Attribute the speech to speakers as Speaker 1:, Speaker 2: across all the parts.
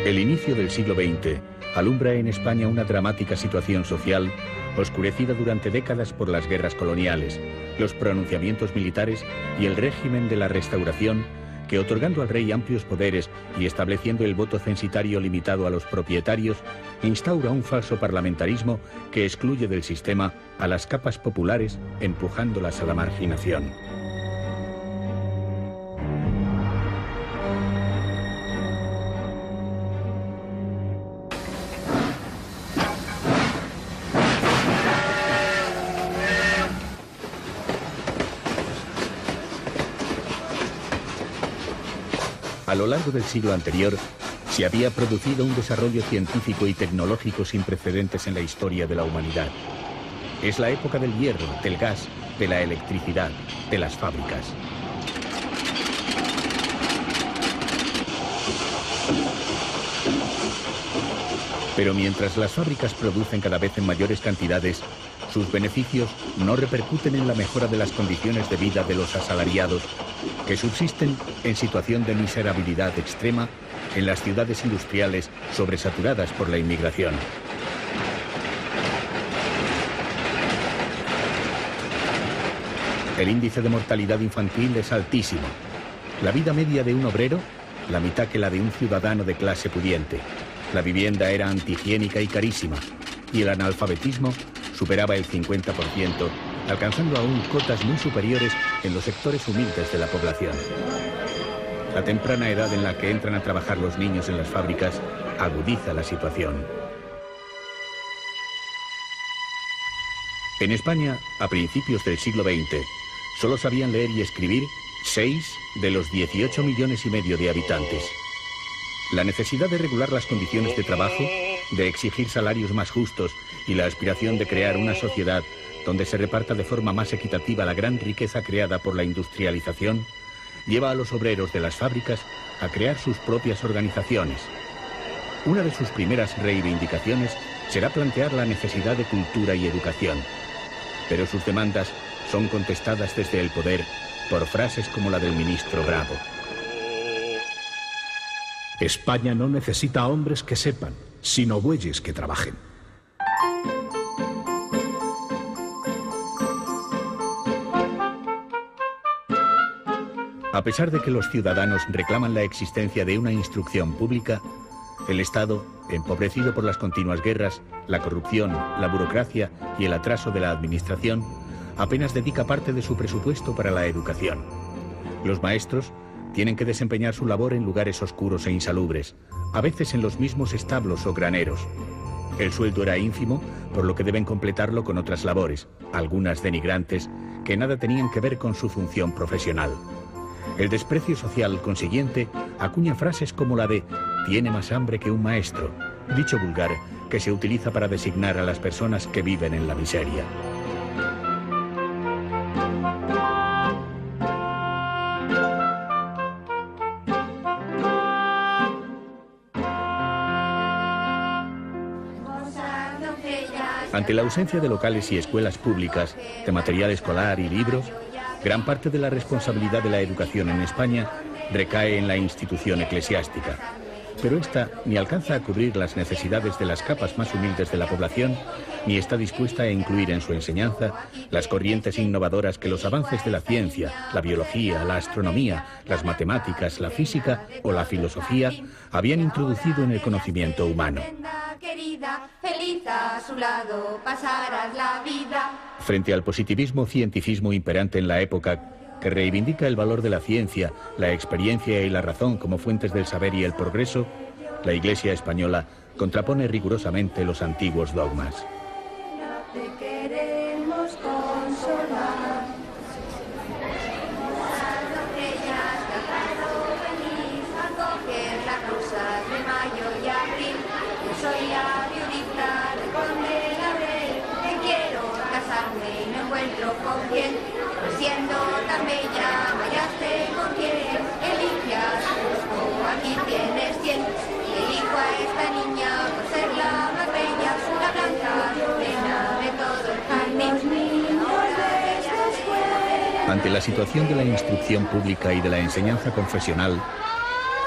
Speaker 1: El inicio del siglo XX alumbra en España una dramática situación social oscurecida durante décadas por las guerras coloniales, los pronunciamientos militares y el régimen de la Restauración, que otorgando al rey amplios poderes y estableciendo el voto censitario limitado a los propietarios, instaura un falso parlamentarismo que excluye del sistema a las capas populares, empujándolas a la marginación. A lo largo del siglo anterior, se había producido un desarrollo científico y tecnológico sin precedentes en la historia de la humanidad. Es la época del hierro, del gas, de la electricidad, de las fábricas. Pero mientras las fábricas producen cada vez en mayores cantidades, sus beneficios no repercuten en la mejora de las condiciones de vida de los asalariados, que subsisten en situación de miserabilidad extrema en las ciudades industriales sobresaturadas por la inmigración. El índice de mortalidad infantil es altísimo. La vida media de un obrero, la mitad que la de un ciudadano de clase pudiente. La vivienda era antihigiénica y carísima, y el analfabetismo superaba el 50%, alcanzando aún cotas muy superiores en los sectores humildes de la población. La temprana edad en la que entran a trabajar los niños en las fábricas agudiza la situación. En España, a principios del siglo XX, solo sabían leer y escribir 6 de los 18,5 millones de habitantes. La necesidad de regular las condiciones de trabajo, de exigir salarios más justos y la aspiración de crear una sociedad donde se reparta de forma más equitativa la gran riqueza creada por la industrialización, lleva a los obreros de las fábricas a crear sus propias organizaciones. Una de sus primeras reivindicaciones será plantear la necesidad de cultura y educación, pero sus demandas son contestadas desde el poder por frases como la del ministro Bravo.
Speaker 2: España no necesita hombres que sepan, sino bueyes que trabajen.
Speaker 1: A pesar de que los ciudadanos reclaman la existencia de una instrucción pública, el Estado, empobrecido por las continuas guerras, la corrupción, la burocracia y el atraso de la administración, apenas dedica parte de su presupuesto para la educación. Los maestros tienen que desempeñar su labor en lugares oscuros e insalubres, a veces en los mismos establos o graneros. El sueldo era ínfimo, por lo que deben completarlo con otras labores, algunas denigrantes, que nada tenían que ver con su función profesional. El desprecio social consiguiente acuña frases como la de «tiene más hambre que un maestro», dicho vulgar que se utiliza para designar a las personas que viven en la miseria. Ante la ausencia de locales y escuelas públicas, de material escolar y libros, gran parte de la responsabilidad de la educación en España recae en la institución eclesiástica. Pero esta ni alcanza a cubrir las necesidades de las capas más humildes de la población, ni está dispuesta a incluir en su enseñanza las corrientes innovadoras que los avances de la ciencia, la biología, la astronomía, las matemáticas, la física o la filosofía habían introducido en el conocimiento humano.
Speaker 3: Feliz a su lado pasarás la vida.
Speaker 1: Frente al positivismo-cientifismo imperante en la época, que reivindica el valor de la ciencia, la experiencia y la razón como fuentes del saber y el progreso, la Iglesia española contrapone rigurosamente los antiguos dogmas.
Speaker 3: Te queremos consolar. Soy la viudita de Conde Laurel, que quiero casarme y no encuentro con quién. Siendo tan bella, hallaste con quién. Eligias justo, aquí tienes 100. Y elijo a esta niña por ser la más bella, la blanca reina de todo el jardín.
Speaker 1: Ante la situación de la instrucción pública y de la enseñanza confesional,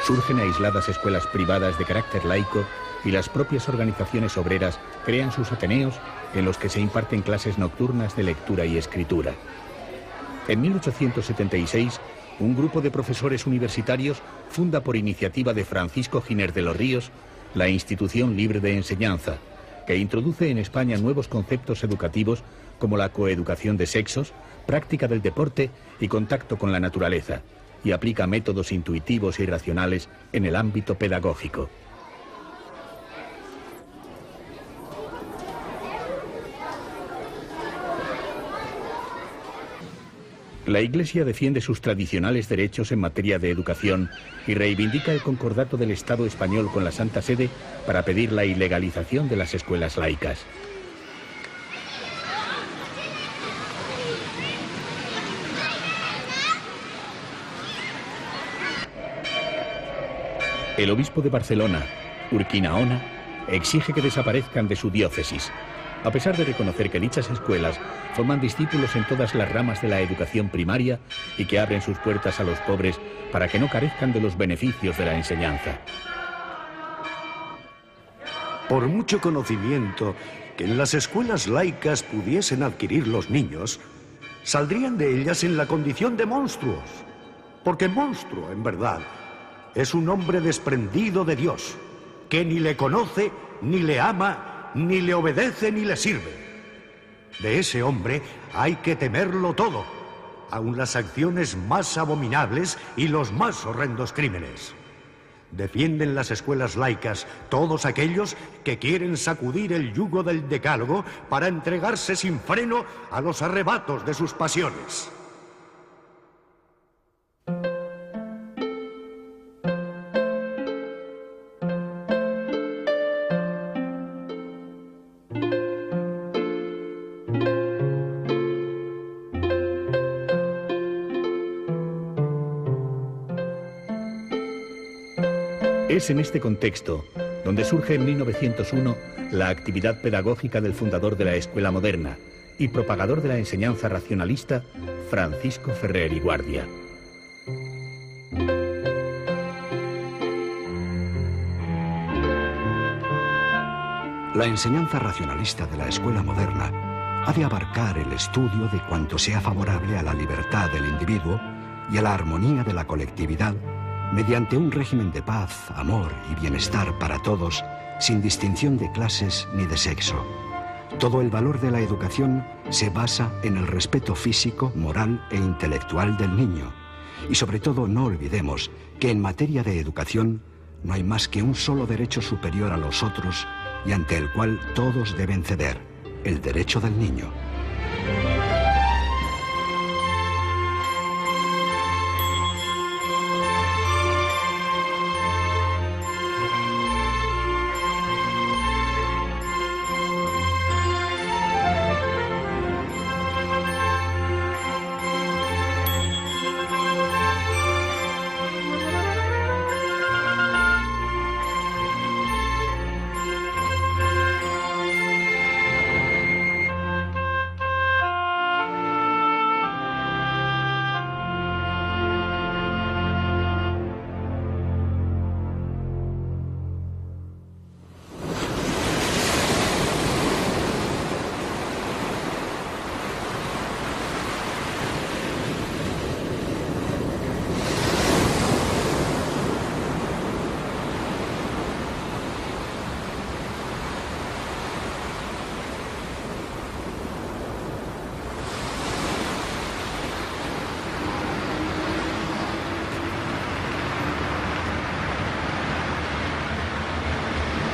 Speaker 1: Surgen aisladas escuelas privadas de carácter laico y las propias organizaciones obreras crean sus ateneos en los que se imparten clases nocturnas de lectura y escritura. En 1876, un grupo de profesores universitarios funda por iniciativa de Francisco Giner de los Ríos la Institución Libre de Enseñanza, que introduce en España nuevos conceptos educativos como la coeducación de sexos, práctica del deporte y contacto con la naturaleza, y aplica métodos intuitivos y racionales en el ámbito pedagógico. La Iglesia defiende sus tradicionales derechos en materia de educación y reivindica el concordato del Estado español con la Santa Sede para pedir la ilegalización de las escuelas laicas. El obispo de Barcelona, Urquinaona, exige que desaparezcan de su diócesis, a pesar de reconocer que dichas escuelas forman discípulos en todas las ramas de la educación primaria y que abren sus puertas a los pobres para que no carezcan de los beneficios de la enseñanza.
Speaker 4: Por mucho conocimiento que en las escuelas laicas pudiesen adquirir los niños, saldrían de ellas en la condición de monstruos, porque monstruo, en verdad, es un hombre desprendido de Dios, que ni le conoce, ni le ama, ni le obedece ni le sirve. De ese hombre hay que temerlo todo, aun las acciones más abominables y los más horrendos crímenes. Defienden las escuelas laicas todos aquellos que quieren sacudir el yugo del decálogo para entregarse sin freno a los arrebatos de sus pasiones.
Speaker 1: Es en este contexto donde surge en 1901 la actividad pedagógica del fundador de la Escuela Moderna y propagador de la enseñanza racionalista, Francisco Ferrer y Guardia.
Speaker 5: La enseñanza racionalista de la Escuela Moderna ha de abarcar el estudio de cuanto sea favorable a la libertad del individuo y a la armonía de la colectividad mediante un régimen de paz, amor y bienestar para todos, sin distinción de clases ni de sexo. Todo el valor de la educación se basa en el respeto físico, moral e intelectual del niño. Y sobre todo no olvidemos que en materia de educación no hay más que un solo derecho superior a los otros y ante el cual todos deben ceder, el derecho del niño.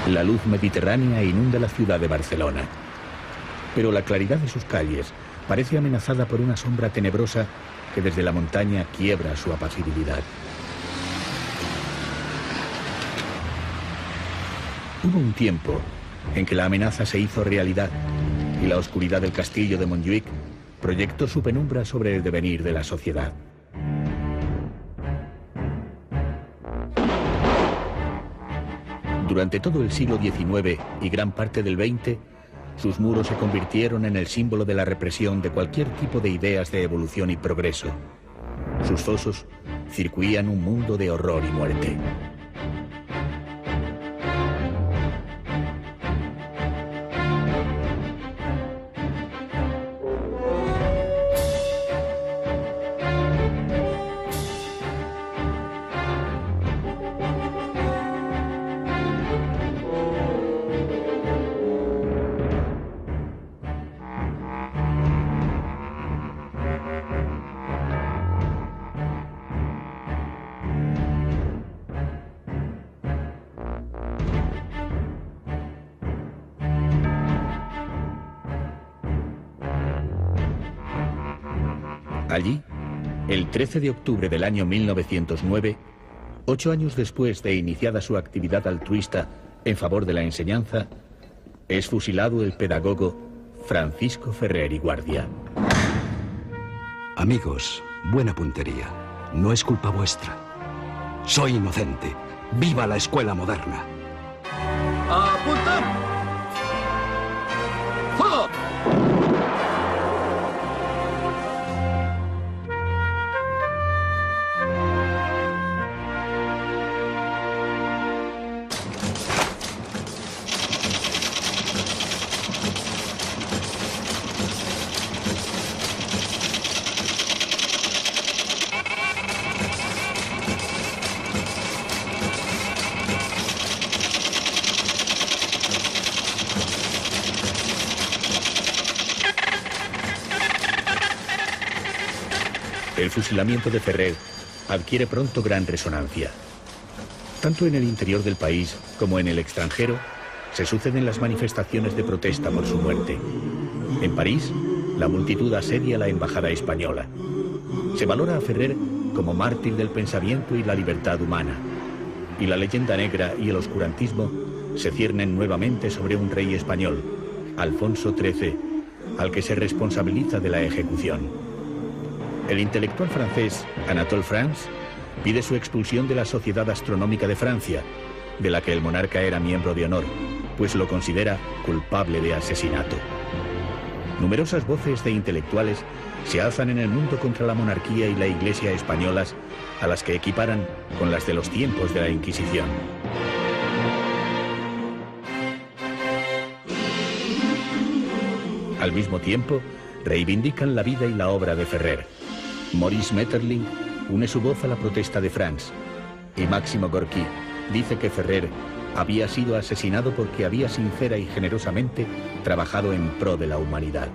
Speaker 1: La luz mediterránea inunda la ciudad de Barcelona, pero la claridad de sus calles parece amenazada por una sombra tenebrosa que desde la montaña quiebra su apacibilidad. Hubo un tiempo en que la amenaza se hizo realidad y la oscuridad del castillo de Montjuïc proyectó su penumbra sobre el devenir de la sociedad. Durante todo el siglo XIX y gran parte del XX, sus muros se convirtieron en el símbolo de la represión de cualquier tipo de ideas de evolución y progreso. Sus fosos circuían un mundo de horror y muerte. Allí, el 13 de octubre del año 1909, 8 años después de iniciada su actividad altruista en favor de la enseñanza, es fusilado el pedagogo Francisco Ferrer y Guardia.
Speaker 5: Amigos, buena puntería. No es culpa vuestra. Soy inocente. ¡Viva la escuela moderna!
Speaker 6: ¡Apunta! ¡Fuego!
Speaker 1: El fusilamiento de Ferrer adquiere pronto gran resonancia. Tanto en el interior del país como en el extranjero se suceden las manifestaciones de protesta por su muerte. En París, la multitud asedia la embajada española. Se valora a Ferrer como mártir del pensamiento y la libertad humana. Y la leyenda negra y el oscurantismo se ciernen nuevamente sobre un rey español, Alfonso XIII, al que se responsabiliza de la ejecución. El intelectual francés Anatole France pide su expulsión de la Sociedad Astronómica de Francia, de la que el monarca era miembro de honor, pues lo considera culpable de asesinato. Numerosas voces de intelectuales se alzan en el mundo contra la monarquía y la Iglesia españolas, a las que equiparan con las de los tiempos de la Inquisición. Al mismo tiempo, reivindican la vida y la obra de Ferrer. Maurice Maeterlinck une su voz a la protesta de France, y Máximo Gorky dice que Ferrer había sido asesinado porque había sincera y generosamente trabajado en pro de la humanidad.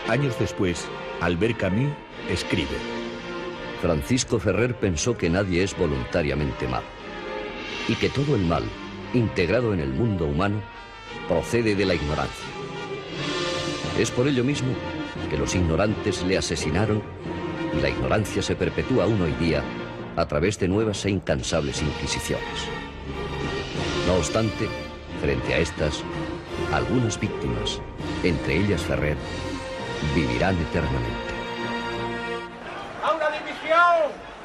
Speaker 1: Años después, Albert Camus escribe:
Speaker 7: Francisco Ferrer pensó que nadie es voluntariamente malo, y que todo el mal, integrado en el mundo humano, procede de la ignorancia. Es por ello mismo que los ignorantes le asesinaron y la ignorancia se perpetúa aún hoy día a través de nuevas e incansables inquisiciones. No obstante, frente a estas, algunas víctimas, entre ellas Ferrer, vivirán eternamente.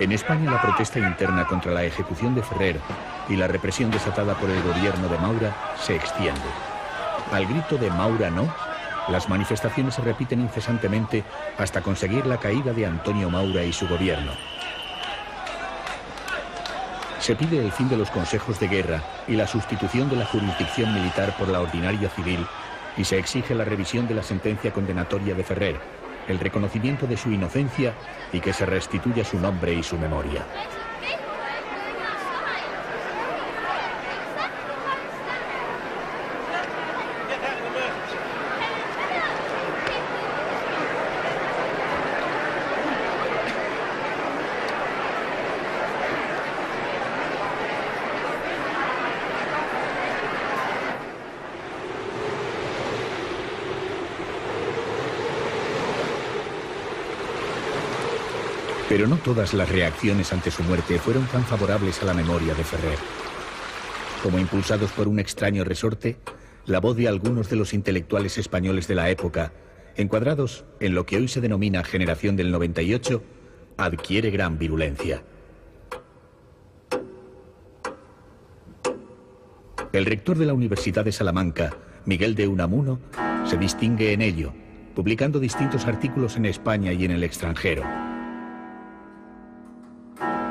Speaker 1: En España, la protesta interna contra la ejecución de Ferrer y la represión desatada por el gobierno de Maura se extiende. Al grito de Maura no, las manifestaciones se repiten incesantemente hasta conseguir la caída de Antonio Maura y su gobierno. Se pide el fin de los consejos de guerra y la sustitución de la jurisdicción militar por la ordinaria civil, y se exige la revisión de la sentencia condenatoria de Ferrer, el reconocimiento de su inocencia y que se restituya su nombre y su memoria. Pero no todas las reacciones ante su muerte fueron tan favorables a la memoria de Ferrer. Como impulsados por un extraño resorte, la voz de algunos de los intelectuales españoles de la época, encuadrados en lo que hoy se denomina Generación del 98, adquiere gran virulencia. El rector de la Universidad de Salamanca, Miguel de Unamuno, se distingue en ello publicando distintos artículos en España y en el extranjero.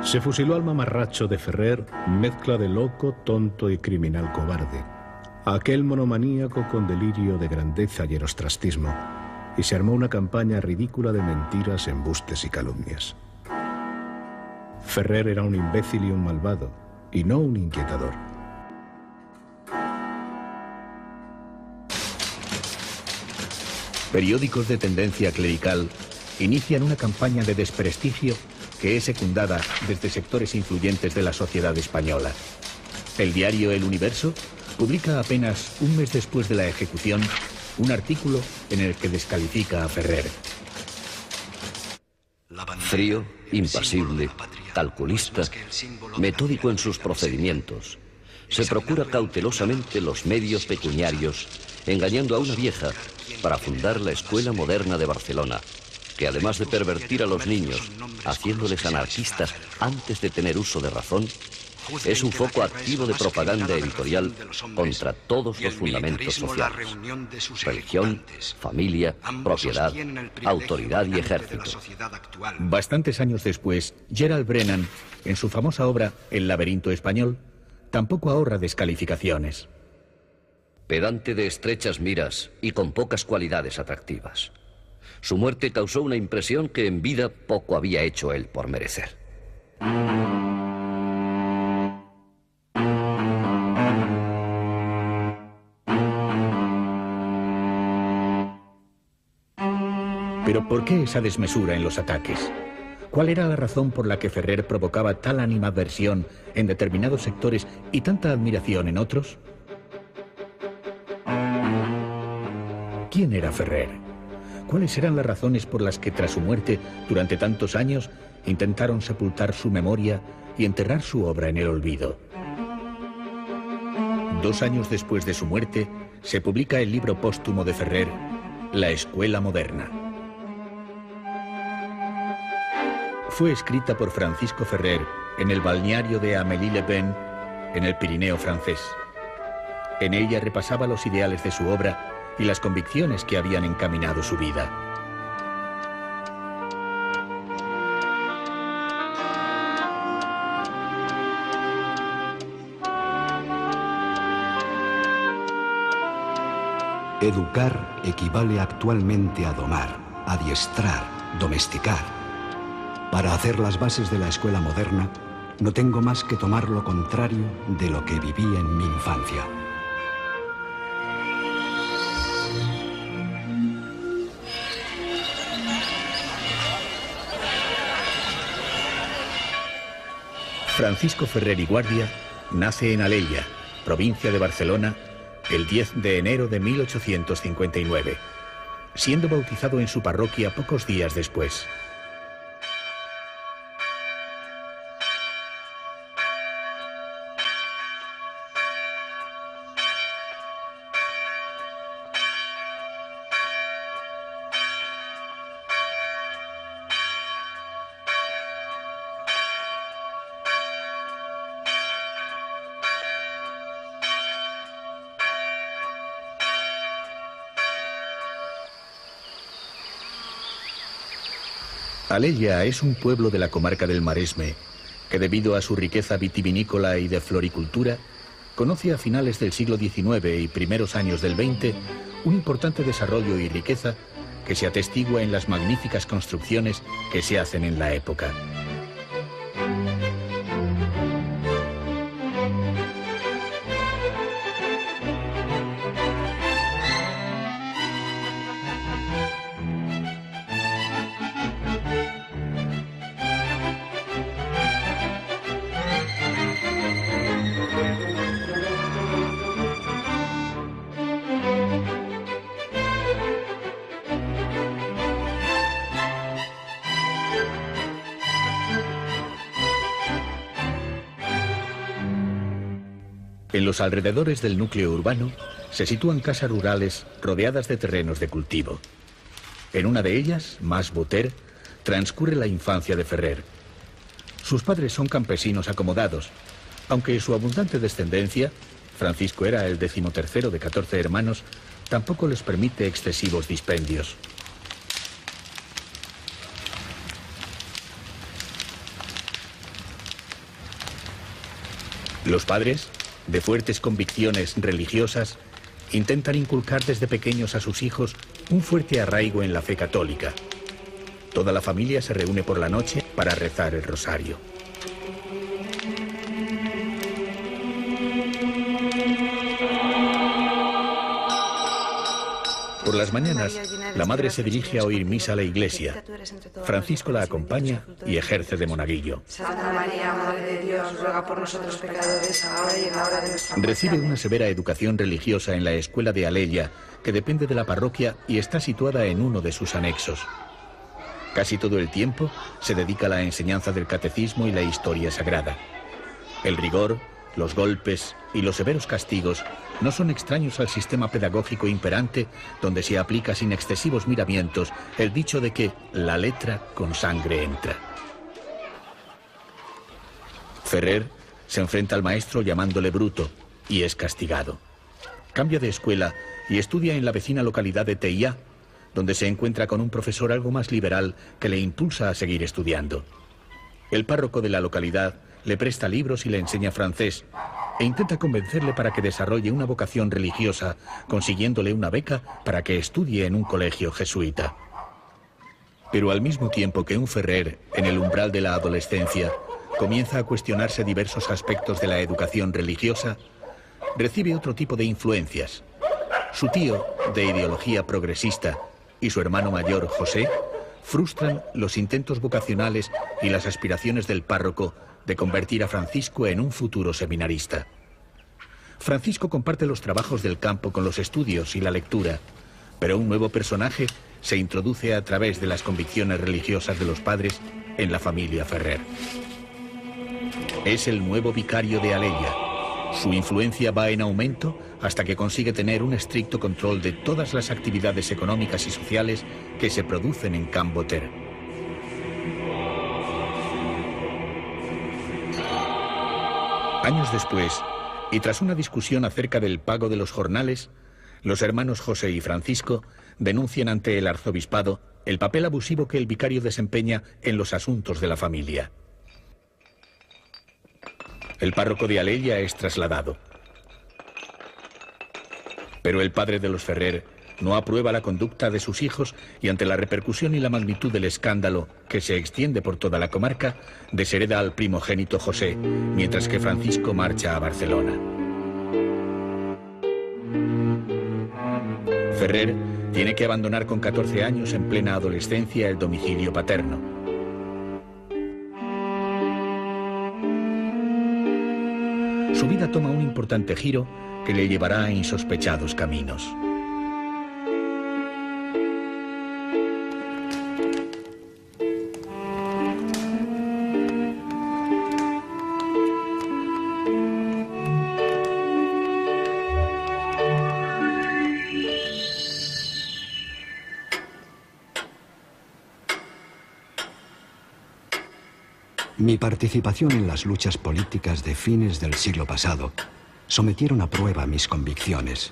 Speaker 2: Se fusiló al mamarracho de Ferrer, mezcla de loco, tonto y criminal cobarde. Aquel monomaníaco con delirio de grandeza y erostrastismo, y se armó una campaña ridícula de mentiras, embustes y calumnias. Ferrer era un imbécil y un malvado, y no un inquietador.
Speaker 1: Periódicos de tendencia clerical inician una campaña de desprestigio que es secundada desde sectores influyentes de la sociedad española. El diario El Universo publica apenas un mes después de la ejecución un artículo en el que descalifica a Ferrer.
Speaker 7: Frío, impasible, calculista, metódico en sus procedimientos, se procura cautelosamente los medios pecuniarios, engañando a una vieja para fundar la Escuela Moderna de Barcelona, que además de pervertir a los niños, haciéndoles anarquistas antes de tener uso de razón, es un foco activo de propaganda editorial contra todos los fundamentos sociales: religión, familia, propiedad, autoridad y ejército.
Speaker 1: Bastantes años después, Gerald Brennan, en su famosa obra El laberinto español, tampoco ahorra descalificaciones.
Speaker 7: Pedante de estrechas miras y con pocas cualidades atractivas. Su muerte causó una impresión que en vida poco había hecho él por merecer.
Speaker 1: Pero ¿por qué esa desmesura en los ataques? ¿Cuál era la razón por la que Ferrer provocaba tal animadversión en determinados sectores y tanta admiración en otros? ¿Quién era Ferrer? ¿Cuáles eran las razones por las que tras su muerte, durante tantos años, intentaron sepultar su memoria y enterrar su obra en el olvido? 2 años después de su muerte, se publica el libro póstumo de Ferrer, La Escuela Moderna. Fue escrita por Francisco Ferrer en el balneario de Amélie-les-Bains, en el Pirineo francés. En ella repasaba los ideales de su obra y las convicciones que habían encaminado su vida.
Speaker 5: Educar equivale actualmente a domar, adiestrar, domesticar. Para hacer las bases de la escuela moderna, no tengo más que tomar lo contrario de lo que viví en mi infancia.
Speaker 1: Francisco Ferrer y Guardia nace en Alella, provincia de Barcelona, el 10 de enero de 1859, siendo bautizado en su parroquia pocos días después. Alella es un pueblo de la comarca del Maresme que, debido a su riqueza vitivinícola y de floricultura, conoce a finales del siglo XIX y primeros años del XX un importante desarrollo y riqueza que se atestigua en las magníficas construcciones que se hacen en la época. En los alrededores del núcleo urbano se sitúan casas rurales rodeadas de terrenos de cultivo. En una de ellas, Mas Boter, transcurre la infancia de Ferrer. Sus padres son campesinos acomodados, aunque su abundante descendencia, Francisco era el 13º de 14 hermanos, tampoco les permite excesivos dispendios. Los padres, de fuertes convicciones religiosas, intentan inculcar desde pequeños a sus hijos un fuerte arraigo en la fe católica. Toda la familia se reúne por la noche para rezar el rosario. Por las mañanas, la madre se dirige a oír misa a la iglesia. Francisco la acompaña y ejerce de monaguillo.
Speaker 8: Santa María, Madre de Dios, ruega por nosotros pecadores, ahora y en la hora de nuestra muerte.
Speaker 1: Recibe una severa educación religiosa en la escuela de Alella, que depende de la parroquia y está situada en uno de sus anexos. Casi todo el tiempo se dedica a la enseñanza del catecismo y la historia sagrada. El rigor, los golpes y los severos castigos no son extraños al sistema pedagógico imperante, donde se aplica sin excesivos miramientos el dicho de que la letra con sangre entra. Ferrer se enfrenta al maestro llamándole bruto y es castigado. Cambia de escuela y estudia en la vecina localidad de Teia, donde se encuentra con un profesor algo más liberal que le impulsa a seguir estudiando. El párroco de la localidad le presta libros y le enseña francés e intenta convencerle para que desarrolle una vocación religiosa, consiguiéndole una beca para que estudie en un colegio jesuita. Pero al mismo tiempo que un Ferrer, en el umbral de la adolescencia, comienza a cuestionarse diversos aspectos de la educación religiosa, recibe otro tipo de influencias. Su tío, de ideología progresista, y su hermano mayor, José, frustran los intentos vocacionales y las aspiraciones del párroco de convertir a Francisco en un futuro seminarista. Francisco comparte los trabajos del campo con los estudios y la lectura, pero un nuevo personaje se introduce a través de las convicciones religiosas de los padres en la familia Ferrer. Es el nuevo vicario de Alella. Su influencia va en aumento hasta que consigue tener un estricto control de todas las actividades económicas y sociales que se producen en Camboter. Años después, y tras una discusión acerca del pago de los jornales, los hermanos José y Francisco denuncian ante el arzobispado el papel abusivo que el vicario desempeña en los asuntos de la familia. El párroco de Alella es trasladado. Pero el padre de los Ferrer no aprueba la conducta de sus hijos y ante la repercusión y la magnitud del escándalo que se extiende por toda la comarca, deshereda al primogénito José, mientras que Francisco marcha a Barcelona. Ferrer tiene que abandonar con 14 años en plena adolescencia el domicilio paterno. Su vida toma un importante giro que le llevará a insospechados caminos.
Speaker 5: Mi participación en las luchas políticas de fines del siglo pasado sometieron a prueba mis convicciones.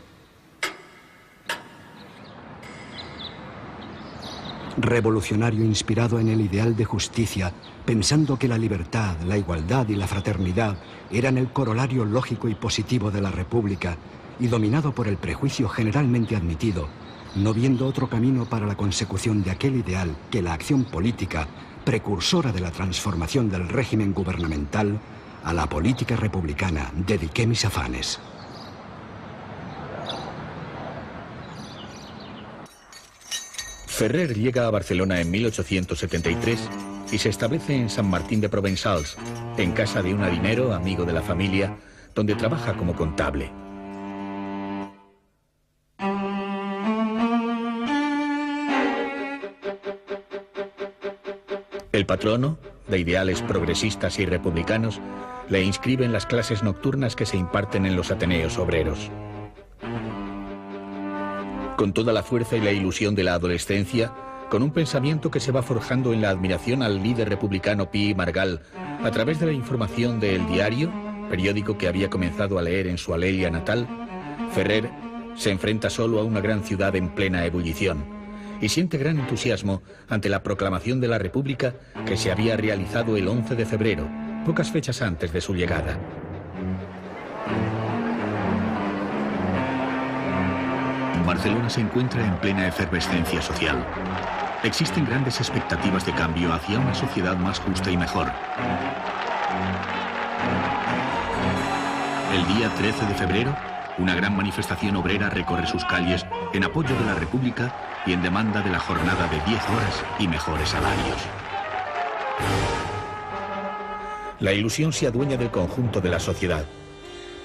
Speaker 5: Revolucionario inspirado en el ideal de justicia, pensando que la libertad, la igualdad y la fraternidad eran el corolario lógico y positivo de la República, y dominado por el prejuicio generalmente admitido, no viendo otro camino para la consecución de aquel ideal que la acción política, precursora de la transformación del régimen gubernamental, a la política republicana dediqué mis afanes.
Speaker 1: Ferrer llega a Barcelona en 1873 y se establece en San Martín de Provençals, en casa de un harinero, amigo de la familia, donde trabaja como contable. El patrono, de ideales progresistas y republicanos, le inscribe en las clases nocturnas que se imparten en los ateneos obreros. Con toda la fuerza y la ilusión de la adolescencia, con un pensamiento que se va forjando en la admiración al líder republicano Pi Margall, a través de la información de El Diario, periódico que había comenzado a leer en su Alella natal, Ferrer se enfrenta solo a una gran ciudad en plena ebullición y siente gran entusiasmo ante la proclamación de la República que se había realizado el 11 de febrero, pocas fechas antes de su llegada. Barcelona se encuentra en plena efervescencia social. Existen grandes expectativas de cambio hacia una sociedad más justa y mejor. El día 13 de febrero, una gran manifestación obrera recorre sus calles en apoyo de la República y en demanda de la jornada de 10 horas y mejores salarios. La ilusión se adueña del conjunto de la sociedad,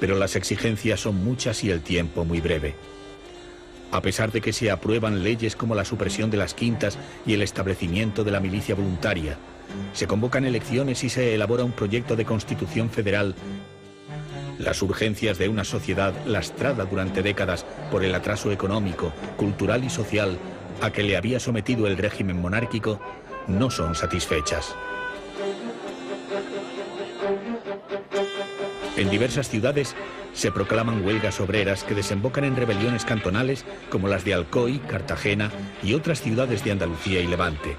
Speaker 1: pero las exigencias son muchas y el tiempo muy breve. A pesar de que se aprueban leyes como la supresión de las quintas y el establecimiento de la milicia voluntaria, se convocan elecciones y se elabora un proyecto de constitución federal, las urgencias de una sociedad lastrada durante décadas por el atraso económico, cultural y social a que le había sometido el régimen monárquico no son satisfechas. En diversas ciudades se proclaman huelgas obreras que desembocan en rebeliones cantonales como las de Alcoy, Cartagena y otras ciudades de Andalucía y Levante.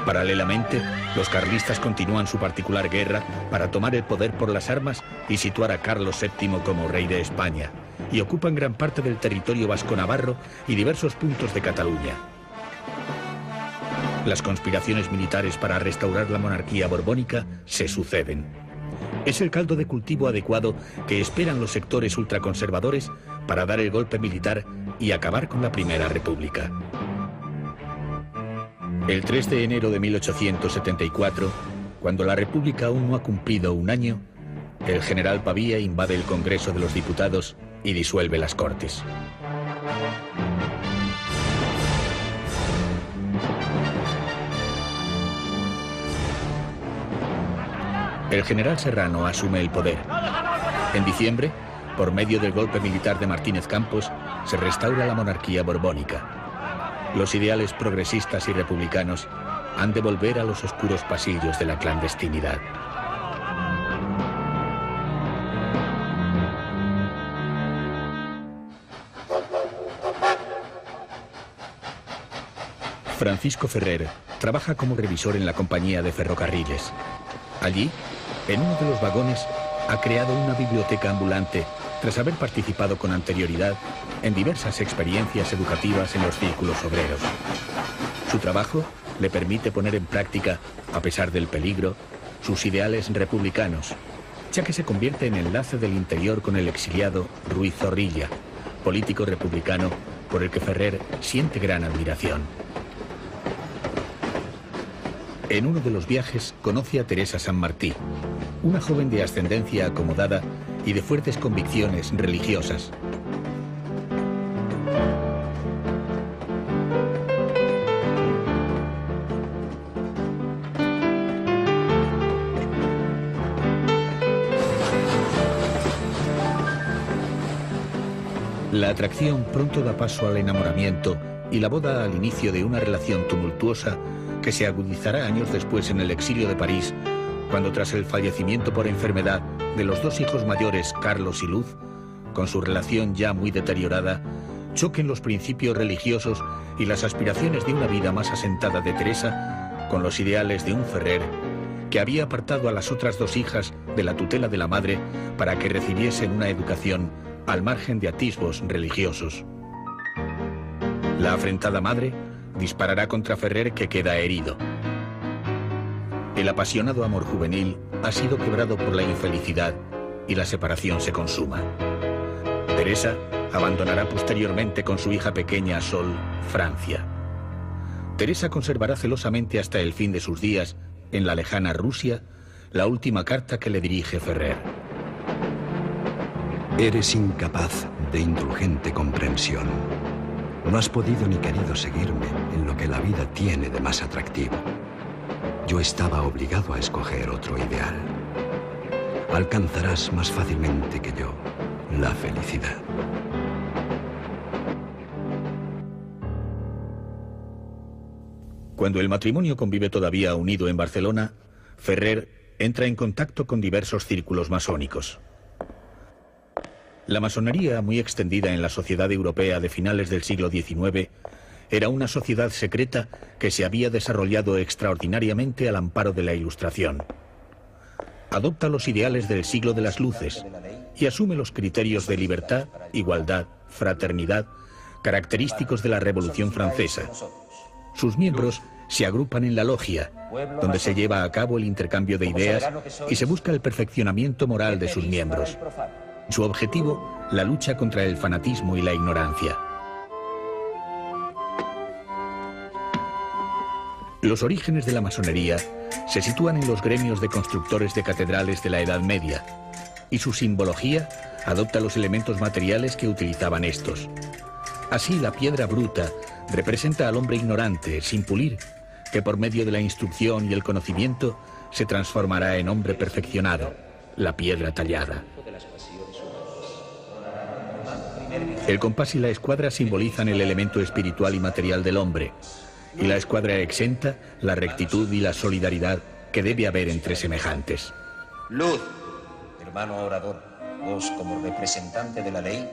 Speaker 1: Paralelamente, los carlistas continúan su particular guerra para tomar el poder por las armas y situar a Carlos VII como rey de España, y ocupan gran parte del territorio vasco-navarro y diversos puntos de Cataluña. Las conspiraciones militares para restaurar la monarquía borbónica se suceden. Es el caldo de cultivo adecuado que esperan los sectores ultraconservadores para dar el golpe militar y acabar con la Primera República. El 3 de enero de 1874, cuando la República aún no ha cumplido un año, el general Pavía invade el Congreso de los Diputados y disuelve las Cortes. El general Serrano asume el poder. En diciembre, por medio del golpe militar de Martínez Campos, se restaura la monarquía borbónica. Los ideales progresistas y republicanos han de volver a los oscuros pasillos de la clandestinidad. Francisco Ferrer trabaja como revisor en la compañía de ferrocarriles. Allí, en uno de los vagones, ha creado una biblioteca ambulante tras haber participado con anterioridad en diversas experiencias educativas en los círculos obreros. Su trabajo le permite poner en práctica, a pesar del peligro, sus ideales republicanos, ya que se convierte en enlace del interior con el exiliado Ruiz Zorrilla, político republicano por el que Ferrer siente gran admiración. En uno de los viajes conoce a Teresa Sanmartí, una joven de ascendencia acomodada y de fuertes convicciones religiosas. La atracción pronto da paso al enamoramiento y la boda al inicio de una relación tumultuosa que se agudizará años después en el exilio de París, cuando tras el fallecimiento por enfermedad de los dos hijos mayores, Carlos y Luz, con su relación ya muy deteriorada, choquen los principios religiosos y las aspiraciones de una vida más asentada de Teresa con los ideales de un Ferrer que había apartado a las otras dos hijas de la tutela de la madre para que recibiesen una educación al margen de atisbos religiosos. La afrentada madre disparará contra Ferrer, que queda herido. El apasionado amor juvenil ha sido quebrado por la infelicidad y la separación se consuma. Teresa abandonará posteriormente con su hija pequeña Sol, Francia. Teresa conservará celosamente hasta el fin de sus días, en la lejana Rusia, la última carta que le dirige Ferrer.
Speaker 5: Eres incapaz de indulgente comprensión. No has podido ni querido seguirme en lo que la vida tiene de más atractivo. Yo estaba obligado a escoger otro ideal. Alcanzarás más fácilmente que yo la felicidad.
Speaker 1: Cuando el matrimonio convive todavía unido en Barcelona, Ferrer entra en contacto con diversos círculos masónicos. La masonería, muy extendida en la sociedad europea de finales del siglo XIX, era una sociedad secreta que se había desarrollado extraordinariamente al amparo de la Ilustración. Adopta los ideales del siglo de las luces y asume los criterios de libertad, igualdad, fraternidad, característicos de la Revolución Francesa. Sus miembros se agrupan en la logia, donde se lleva a cabo el intercambio de ideas y se busca el perfeccionamiento moral de sus miembros. Su objetivo, la lucha contra el fanatismo y la ignorancia. Los orígenes de la masonería se sitúan en los gremios de constructores de catedrales de la Edad Media, y su simbología adopta los elementos materiales que utilizaban estos. Así, la piedra bruta representa al hombre ignorante, sin pulir, que por medio de la instrucción y el conocimiento se transformará en hombre perfeccionado, la piedra tallada. El compás y la escuadra simbolizan el elemento espiritual y material del hombre, y la escuadra exenta la rectitud y la solidaridad que debe haber entre semejantes.
Speaker 9: Luz, hermano orador, vos como representante de la ley,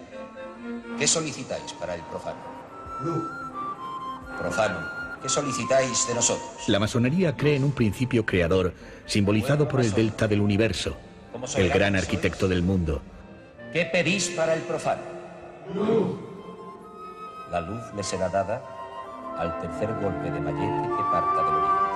Speaker 9: ¿qué solicitáis para el profano? Luz. Profano, ¿qué solicitáis de nosotros?
Speaker 1: La masonería cree en un principio creador simbolizado por el delta del universo, el gran arquitecto del mundo.
Speaker 9: ¿Qué pedís para el profano? Luz. La luz le será dada al tercer golpe de mallete que parta del oriente.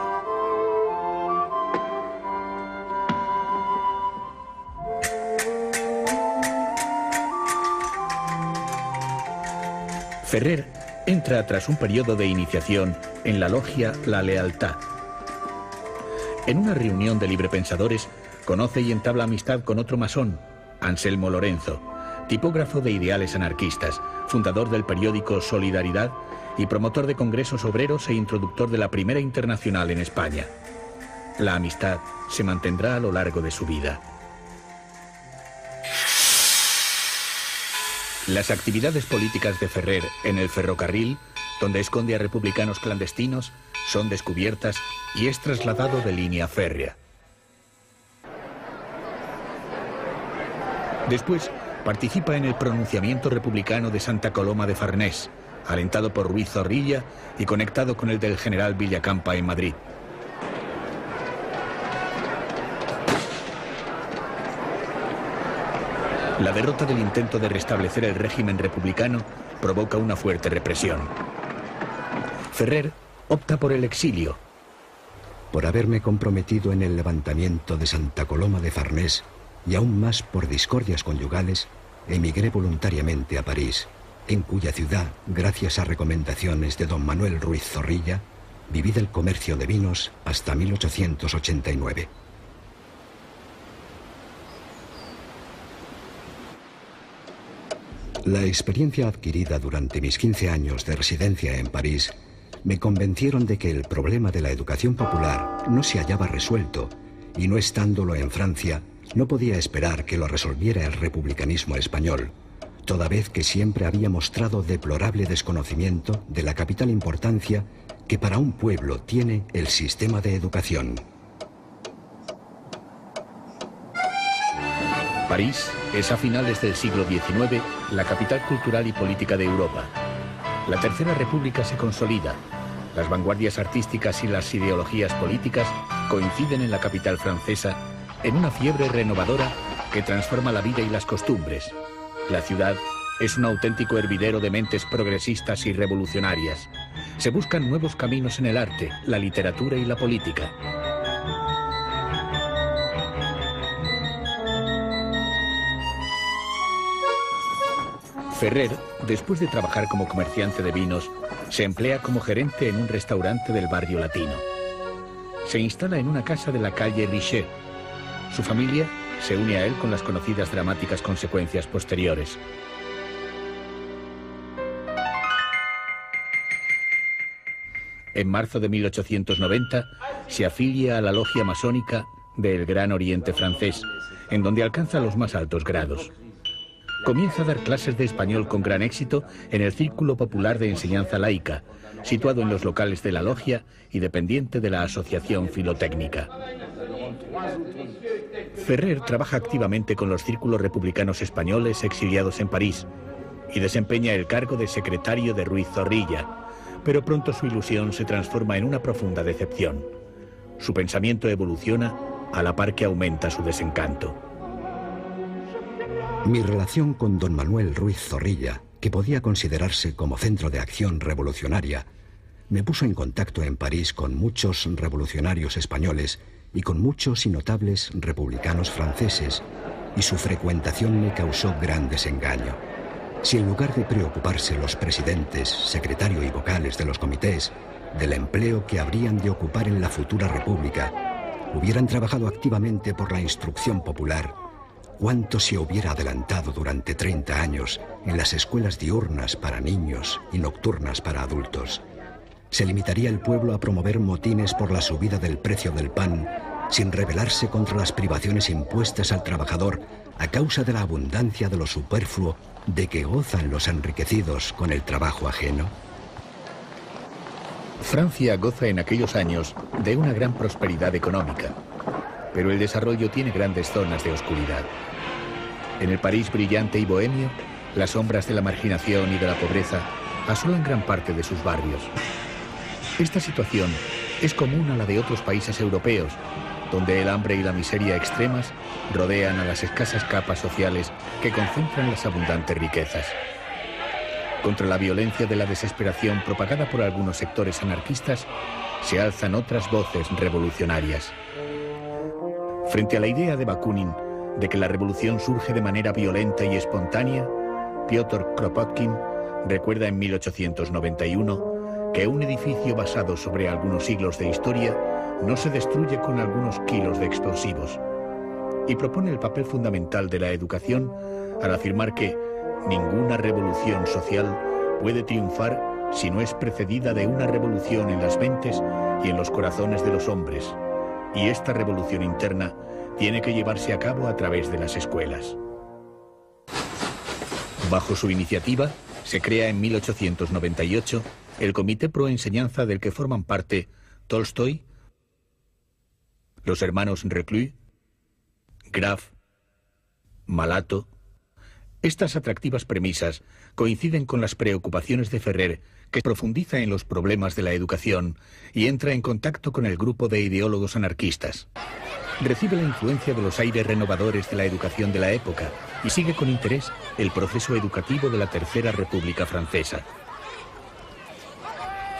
Speaker 1: Ferrer entra tras un periodo de iniciación en la logia La Lealtad. En una reunión de librepensadores conoce y entabla amistad con otro masón, Anselmo Lorenzo, tipógrafo de ideales anarquistas, fundador del periódico Solidaridad y promotor de congresos obreros e introductor de la primera internacional en España. La amistad se mantendrá a lo largo de su vida. Las actividades políticas de Ferrer en el ferrocarril, donde esconde a republicanos clandestinos, son descubiertas y es trasladado de línea férrea. Después, participa en el pronunciamiento republicano de Santa Coloma de Farnés, alentado por Ruiz Zorrilla y conectado con el del general Villacampa en Madrid. La derrota del intento de restablecer el régimen republicano provoca una fuerte represión. Ferrer opta por el exilio.
Speaker 5: Por haberme comprometido en el levantamiento de Santa Coloma de Farnés y aún más por discordias conyugales, emigré voluntariamente a París, en cuya ciudad, gracias a recomendaciones de don Manuel Ruiz Zorrilla, viví del comercio de vinos hasta 1889. La experiencia adquirida durante mis 15 años de residencia en París me convencieron de que el problema de la educación popular no se hallaba resuelto y, no estándolo en Francia, no podía esperar que lo resolviera el republicanismo español, toda vez que siempre había mostrado deplorable desconocimiento de la capital importancia que para un pueblo tiene el sistema de educación.
Speaker 1: París es a finales del siglo XIX la capital cultural y política de Europa. La Tercera República se consolida. Las vanguardias artísticas y las ideologías políticas coinciden en la capital francesa en una fiebre renovadora que transforma la vida y las costumbres. La ciudad es un auténtico hervidero de mentes progresistas y revolucionarias. Se buscan nuevos caminos en el arte, la literatura y la política. Ferrer, después de trabajar como comerciante de vinos, se emplea como gerente en un restaurante del barrio latino. Se instala en una casa de la calle Richer. Su familia se une a él con las conocidas dramáticas consecuencias posteriores. En marzo de 1890 se afilia a la logia masónica del Gran Oriente francés, en donde alcanza los más altos grados. Comienza a dar clases de español con gran éxito en el Círculo Popular de Enseñanza Laica, situado en los locales de la logia y dependiente de la Asociación Filotécnica. Ferrer trabaja activamente con los círculos republicanos españoles exiliados en París y desempeña el cargo de secretario de Ruiz Zorrilla, pero pronto su ilusión se transforma en una profunda decepción. Su pensamiento evoluciona a la par que aumenta su desencanto.
Speaker 5: Mi relación con don Manuel Ruiz Zorrilla, que podía considerarse como centro de acción revolucionaria, me puso en contacto en París con muchos revolucionarios españoles y con muchos y notables republicanos franceses, y su frecuentación me causó gran desengaño. Si en lugar de preocuparse los presidentes, secretario y vocales de los comités del empleo que habrían de ocupar en la futura república, hubieran trabajado activamente por la instrucción popular, cuánto se hubiera adelantado durante 30 años en las escuelas diurnas para niños y nocturnas para adultos. Se limitaría el pueblo a promover motines por la subida del precio del pan, sin rebelarse contra las privaciones impuestas al trabajador a causa de la abundancia de lo superfluo de que gozan los enriquecidos con el trabajo ajeno.
Speaker 1: Francia goza en aquellos años de una gran prosperidad económica, pero el desarrollo tiene grandes zonas de oscuridad. En el París brillante y bohemio, las sombras de la marginación y de la pobreza asolan gran parte de sus barrios. Esta situación es común a la de otros países europeos, donde el hambre y la miseria extremas rodean a las escasas capas sociales que concentran las abundantes riquezas. Contra la violencia de la desesperación propagada por algunos sectores anarquistas, se alzan otras voces revolucionarias. Frente a la idea de Bakunin de que la revolución surge de manera violenta y espontánea, Piotr Kropotkin recuerda en 1891 que un edificio basado sobre algunos siglos de historia no se destruye con algunos kilos de explosivos, y propone el papel fundamental de la educación al afirmar que ninguna revolución social puede triunfar si no es precedida de una revolución en las mentes y en los corazones de los hombres, y esta revolución interna tiene que llevarse a cabo a través de las escuelas. Bajo su iniciativa, se crea en 1898 el Comité Pro Enseñanza del que forman parte Tolstoy, los hermanos Reclus, Graf, Malato. Estas atractivas premisas coinciden con las preocupaciones de Ferrer, que profundiza en los problemas de la educación y entra en contacto con el grupo de ideólogos anarquistas. Recibe la influencia de los aires renovadores de la educación de la época y sigue con interés el proceso educativo de la Tercera República Francesa.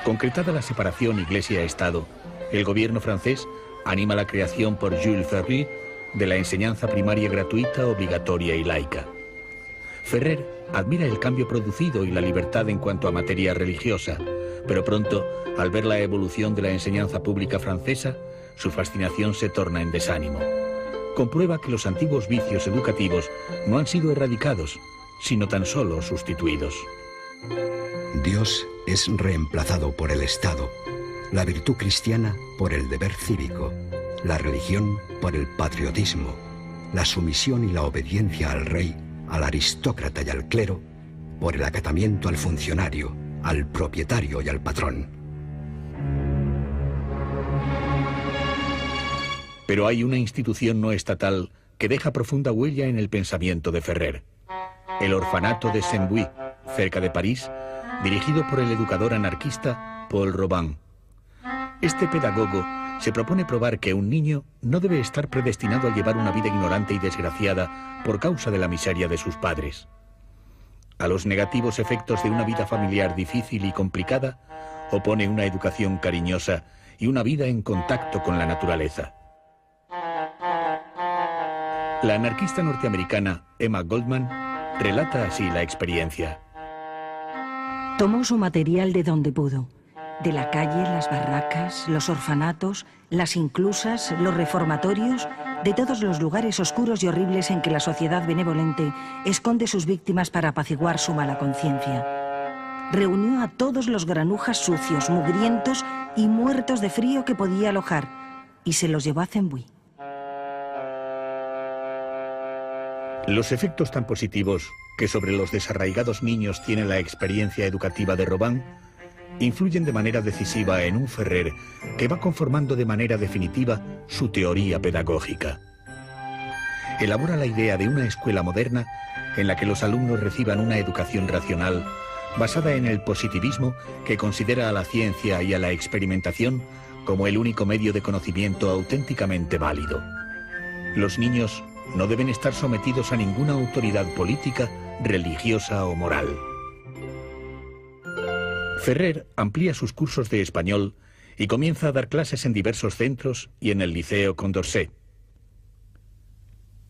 Speaker 1: Concretada la separación Iglesia-Estado, el gobierno francés anima la creación por Jules Ferry de la enseñanza primaria gratuita, obligatoria y laica. Ferrer admira el cambio producido y la libertad en cuanto a materia religiosa, pero pronto, al ver la evolución de la enseñanza pública francesa, su fascinación se torna en desánimo. Comprueba que los antiguos vicios educativos no han sido erradicados, sino tan solo sustituidos.
Speaker 5: Dios es reemplazado por el Estado, la virtud cristiana por el deber cívico, la religión por el patriotismo, la sumisión y la obediencia al rey, al aristócrata y al clero, por el acatamiento al funcionario, al propietario y al patrón.
Speaker 1: Pero hay una institución no estatal que deja profunda huella en el pensamiento de Ferrer: el orfanato de Saint-Bui, cerca de París, dirigido por el educador anarquista Paul Robin. Este pedagogo se propone probar que un niño no debe estar predestinado a llevar una vida ignorante y desgraciada por causa de la miseria de sus padres. A los negativos efectos de una vida familiar difícil y complicada, opone una educación cariñosa y una vida en contacto con la naturaleza. La anarquista norteamericana Emma Goldman relata así la experiencia.
Speaker 10: Tomó su material de donde pudo. De la calle, las barracas, los orfanatos, las inclusas, los reformatorios, de todos los lugares oscuros y horribles en que la sociedad benevolente esconde sus víctimas para apaciguar su mala conciencia. Reunió a todos los granujas sucios, mugrientos y muertos de frío que podía alojar y se los llevó a Saint-Bui.
Speaker 1: Los efectos tan positivos que sobre los desarraigados niños tiene la experiencia educativa de Robin influyen de manera decisiva en un Ferrer que va conformando de manera definitiva su teoría pedagógica. Elabora la idea de una escuela moderna en la que los alumnos reciban una educación racional basada en el positivismo, que considera a la ciencia y a la experimentación como el único medio de conocimiento auténticamente válido. Los niños no deben estar sometidos a ninguna autoridad política, religiosa o moral. Ferrer amplía sus cursos de español y comienza a dar clases en diversos centros y en el Liceo Condorcet.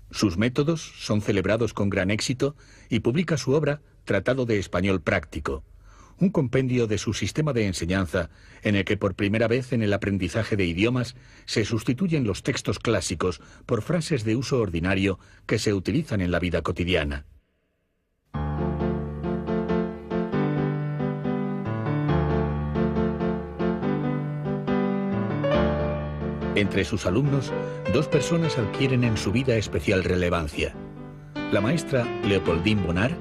Speaker 1: Sus métodos son celebrados con gran éxito y publica su obra Tratado de Español Práctico, un compendio de su sistema de enseñanza en el que por primera vez en el aprendizaje de idiomas se sustituyen los textos clásicos por frases de uso ordinario que se utilizan en la vida cotidiana. Entre sus alumnos, dos personas adquieren en su vida especial relevancia. La maestra Leopoldine Bonnard,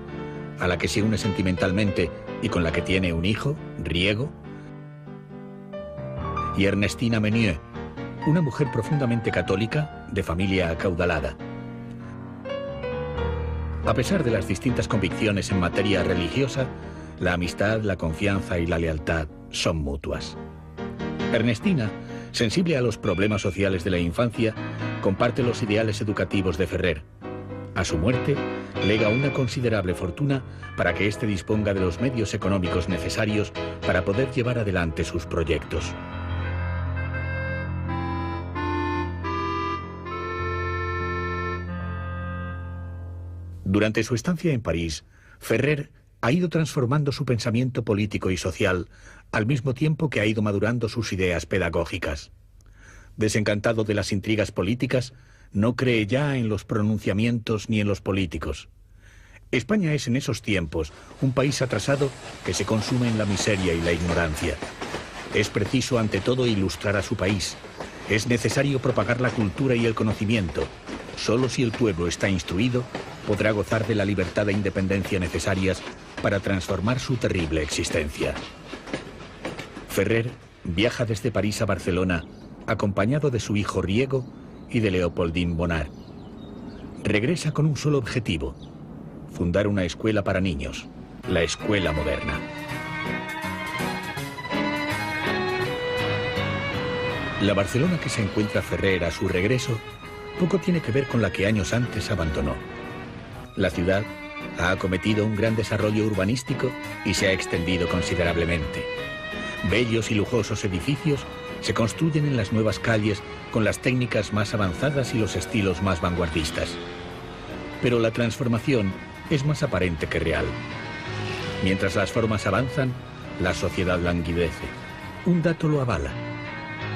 Speaker 1: a la que se une sentimentalmente y con la que tiene un hijo, Riego, y Ernestina Menieux, una mujer profundamente católica, de familia acaudalada. A pesar de las distintas convicciones en materia religiosa, la amistad, la confianza y la lealtad son mutuas. Ernestina, sensible a los problemas sociales de la infancia, comparte los ideales educativos de Ferrer. A su muerte, lega una considerable fortuna para que éste disponga de los medios económicos necesarios para poder llevar adelante sus proyectos. Durante su estancia en París, Ferrer ha ido transformando su pensamiento político y social al mismo tiempo que ha ido madurando sus ideas pedagógicas. Desencantado de las intrigas políticas, no cree ya en los pronunciamientos ni en los políticos. España es en esos tiempos un país atrasado que se consume en la miseria y la ignorancia. Es preciso ante todo ilustrar a su país. Es necesario propagar la cultura y el conocimiento. Solo si el pueblo está instruido, podrá gozar de la libertad e independencia necesarias para transformar su terrible existencia. Ferrer viaja desde París a Barcelona, acompañado de su hijo Riego y de Leopoldine Bonnard. Regresa con un solo objetivo: fundar una escuela para niños, la Escuela Moderna. La Barcelona que se encuentra Ferrer a su regreso poco tiene que ver con la que años antes abandonó. La ciudad ha acometido un gran desarrollo urbanístico y se ha extendido considerablemente. Bellos y lujosos edificios se construyen en las nuevas calles con las técnicas más avanzadas y los estilos más vanguardistas. Pero la transformación es más aparente que real. Mientras las formas avanzan, la sociedad languidece. Un dato lo avala.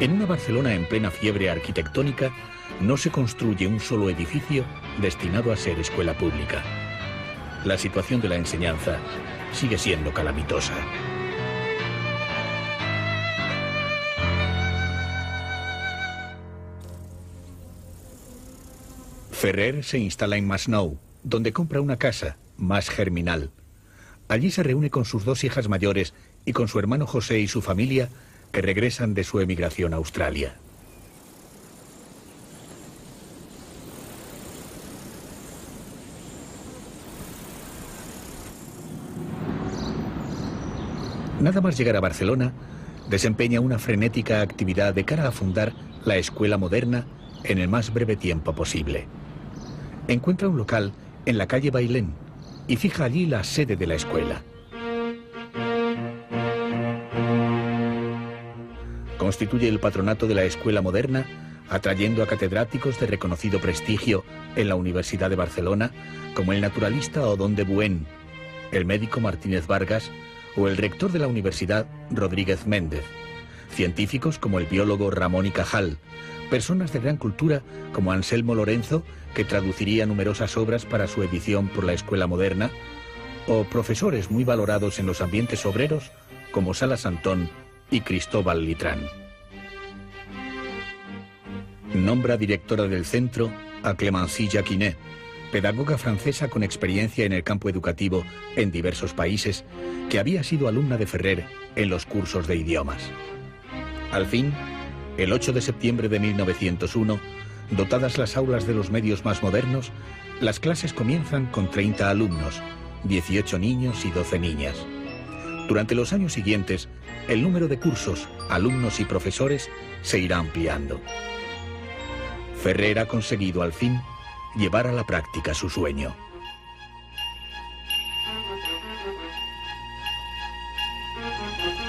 Speaker 1: En una Barcelona en plena fiebre arquitectónica, no se construye un solo edificio destinado a ser escuela pública. La situación de la enseñanza sigue siendo calamitosa. Ferrer se instala en Masnou, donde compra una casa, Mas Germinal. Allí se reúne con sus dos hijas mayores y con su hermano José y su familia, que regresan de su emigración a Australia. Nada más llegar a Barcelona, desempeña una frenética actividad de cara a fundar la Escuela Moderna en el más breve tiempo posible. Encuentra un local en la calle Bailén y fija allí la sede de la escuela. Constituye el patronato de la Escuela Moderna, atrayendo a catedráticos de reconocido prestigio en la Universidad de Barcelona, como el naturalista Odón de Buen, el médico Martínez Vargas o el rector de la universidad Rodríguez Méndez, científicos como el biólogo Ramón y Cajal, personas de gran cultura como Anselmo Lorenzo, que traduciría numerosas obras para su edición por la Escuela Moderna, o profesores muy valorados en los ambientes obreros como Salas Antón y Cristóbal Litrán. Nombra directora del centro a Clémence Jacquinet, pedagoga francesa con experiencia en el campo educativo en diversos países, que había sido alumna de Ferrer en los cursos de idiomas. Al fin, el 8 de septiembre de 1901, dotadas las aulas de los medios más modernos, las clases comienzan con 30 alumnos, 18 niños y 12 niñas. Durante los años siguientes, el número de cursos, alumnos y profesores se irá ampliando. Ferrer ha conseguido al fin llevar a la práctica su sueño.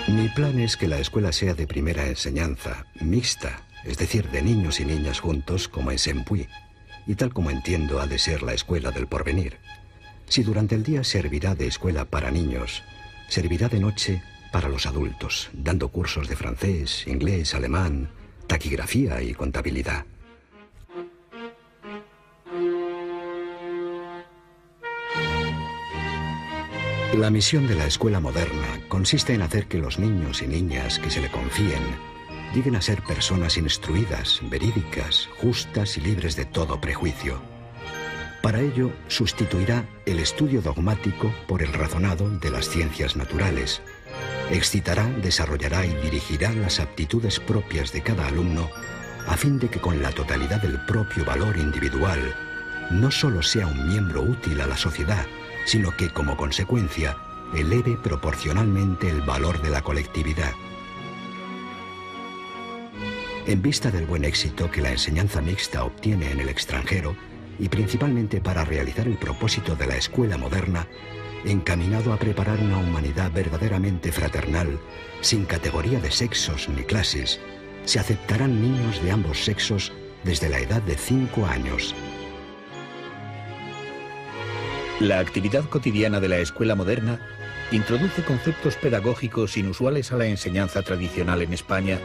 Speaker 5: Mi plan es que la escuela sea de primera enseñanza, mixta, es decir, de niños y niñas juntos como en Saint-Puy, y tal como entiendo ha de ser la escuela del porvenir. Si durante el día servirá de escuela para niños, servirá de noche para los adultos, dando cursos de francés, inglés, alemán, taquigrafía y contabilidad. La misión de la escuela moderna consiste en hacer que los niños y niñas que se le confíen lleguen a ser personas instruidas, verídicas, justas y libres de todo prejuicio. Para ello, sustituirá el estudio dogmático por el razonado de las ciencias naturales. Excitará, desarrollará y dirigirá las aptitudes propias de cada alumno a fin de que con la totalidad del propio valor individual no solo sea un miembro útil a la sociedad, sino que, como consecuencia, eleve proporcionalmente el valor de la colectividad. En vista del buen éxito que la enseñanza mixta obtiene en el extranjero, y principalmente para realizar el propósito de la escuela moderna, encaminado a preparar una humanidad verdaderamente fraternal, sin categoría de sexos ni clases, se aceptarán niños de ambos sexos desde la edad de 5 años.
Speaker 1: La actividad cotidiana de la escuela moderna introduce conceptos pedagógicos inusuales a la enseñanza tradicional en España,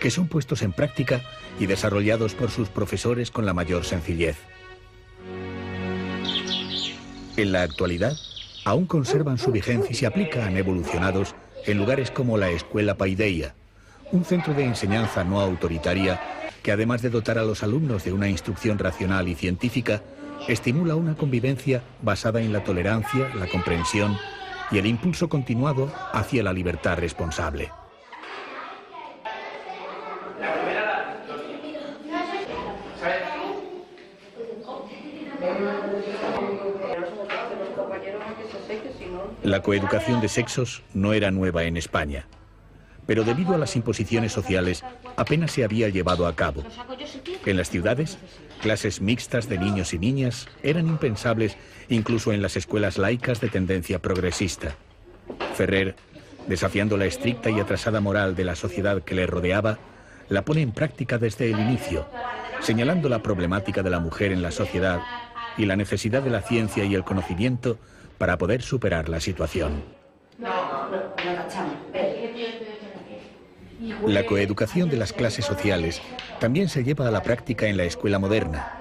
Speaker 1: que son puestos en práctica y desarrollados por sus profesores con la mayor sencillez. En la actualidad, aún conservan su vigencia y se aplican evolucionados en lugares como la Escuela Paideia, un centro de enseñanza no autoritaria que, además de dotar a los alumnos de una instrucción racional y científica, estimula una convivencia basada en la tolerancia, la comprensión y el impulso continuado hacia la libertad responsable. La coeducación de sexos no era nueva en España, pero debido a las imposiciones sociales apenas se había llevado a cabo. En las ciudades, clases mixtas de niños y niñas eran impensables incluso en las escuelas laicas de tendencia progresista. Ferrer, desafiando la estricta y atrasada moral de la sociedad que le rodeaba, la pone en práctica desde el inicio, señalando la problemática de la mujer en la sociedad y la necesidad de la ciencia y el conocimiento para poder superar la situación. La coeducación de las clases sociales también se lleva a la práctica en la escuela moderna,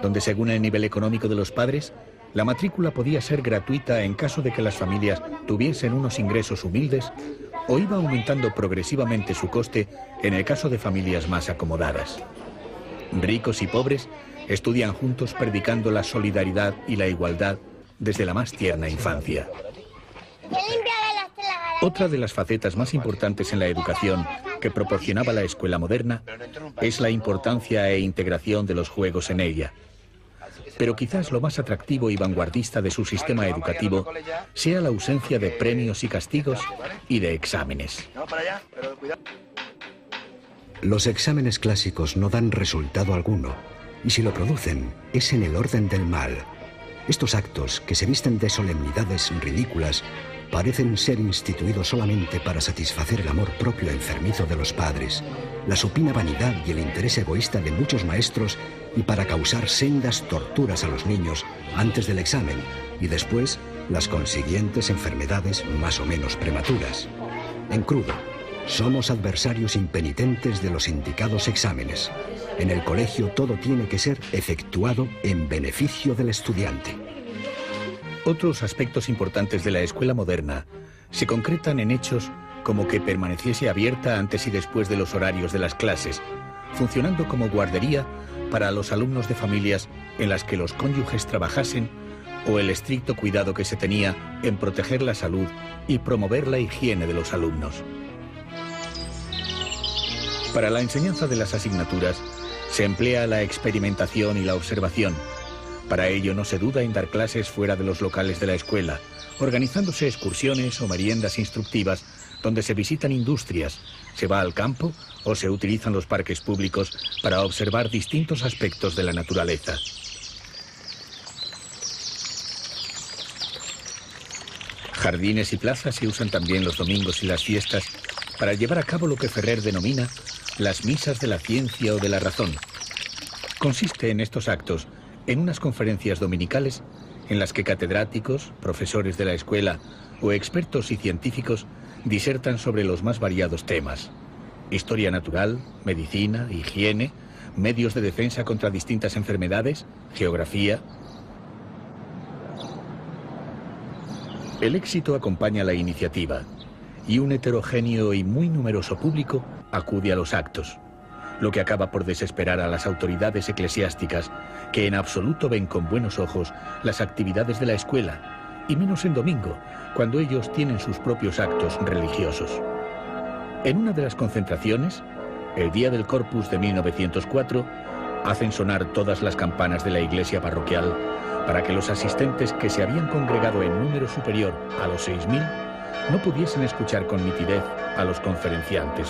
Speaker 1: donde según el nivel económico de los padres, la matrícula podía ser gratuita en caso de que las familias tuviesen unos ingresos humildes o iba aumentando progresivamente su coste en el caso de familias más acomodadas. Ricos y pobres estudian juntos predicando la solidaridad y la igualdad desde la más tierna infancia. Otra de las facetas más importantes en la educación que proporcionaba la escuela moderna es la importancia e integración de los juegos en ella. Pero quizás lo más atractivo y vanguardista de su sistema educativo sea la ausencia de premios y castigos y de exámenes.
Speaker 5: Los exámenes clásicos no dan resultado alguno, y si lo producen, es en el orden del mal. Estos actos, que se visten de solemnidades ridículas, parecen ser instituidos solamente para satisfacer el amor propio enfermizo de los padres, la supina vanidad y el interés egoísta de muchos maestros y para causar sendas torturas a los niños antes del examen y después las consiguientes enfermedades más o menos prematuras. En crudo, somos adversarios impenitentes de los indicados exámenes. En el colegio todo tiene que ser efectuado en beneficio del estudiante.
Speaker 1: Otros aspectos importantes de la escuela moderna se concretan en hechos como que permaneciese abierta antes y después de los horarios de las clases, funcionando como guardería para los alumnos de familias en las que los cónyuges trabajasen, o el estricto cuidado que se tenía en proteger la salud y promover la higiene de los alumnos. Para la enseñanza de las asignaturas se emplea la experimentación y la observación. Para ello no se duda en dar clases fuera de los locales de la escuela, organizándose excursiones o meriendas instructivas donde se visitan industrias, se va al campo o se utilizan los parques públicos para observar distintos aspectos de la naturaleza. Jardines y plazas se usan también los domingos y las fiestas para llevar a cabo lo que Ferrer denomina las misas de la ciencia o de la razón. Consiste en estos actos en unas conferencias dominicales en las que catedráticos, profesores de la escuela o expertos y científicos disertan sobre los más variados temas: historia natural, medicina, higiene, medios de defensa contra distintas enfermedades, geografía. El éxito acompaña la iniciativa y un heterogéneo y muy numeroso público acude a los actos, lo que acaba por desesperar a las autoridades eclesiásticas, que en absoluto ven con buenos ojos las actividades de la escuela, y menos en domingo, cuando ellos tienen sus propios actos religiosos. En una de las concentraciones, el día del Corpus de 1904, hacen sonar todas las campanas de la iglesia parroquial para que los asistentes, que se habían congregado en número superior a los 6.000, no pudiesen escuchar con nitidez a los conferenciantes.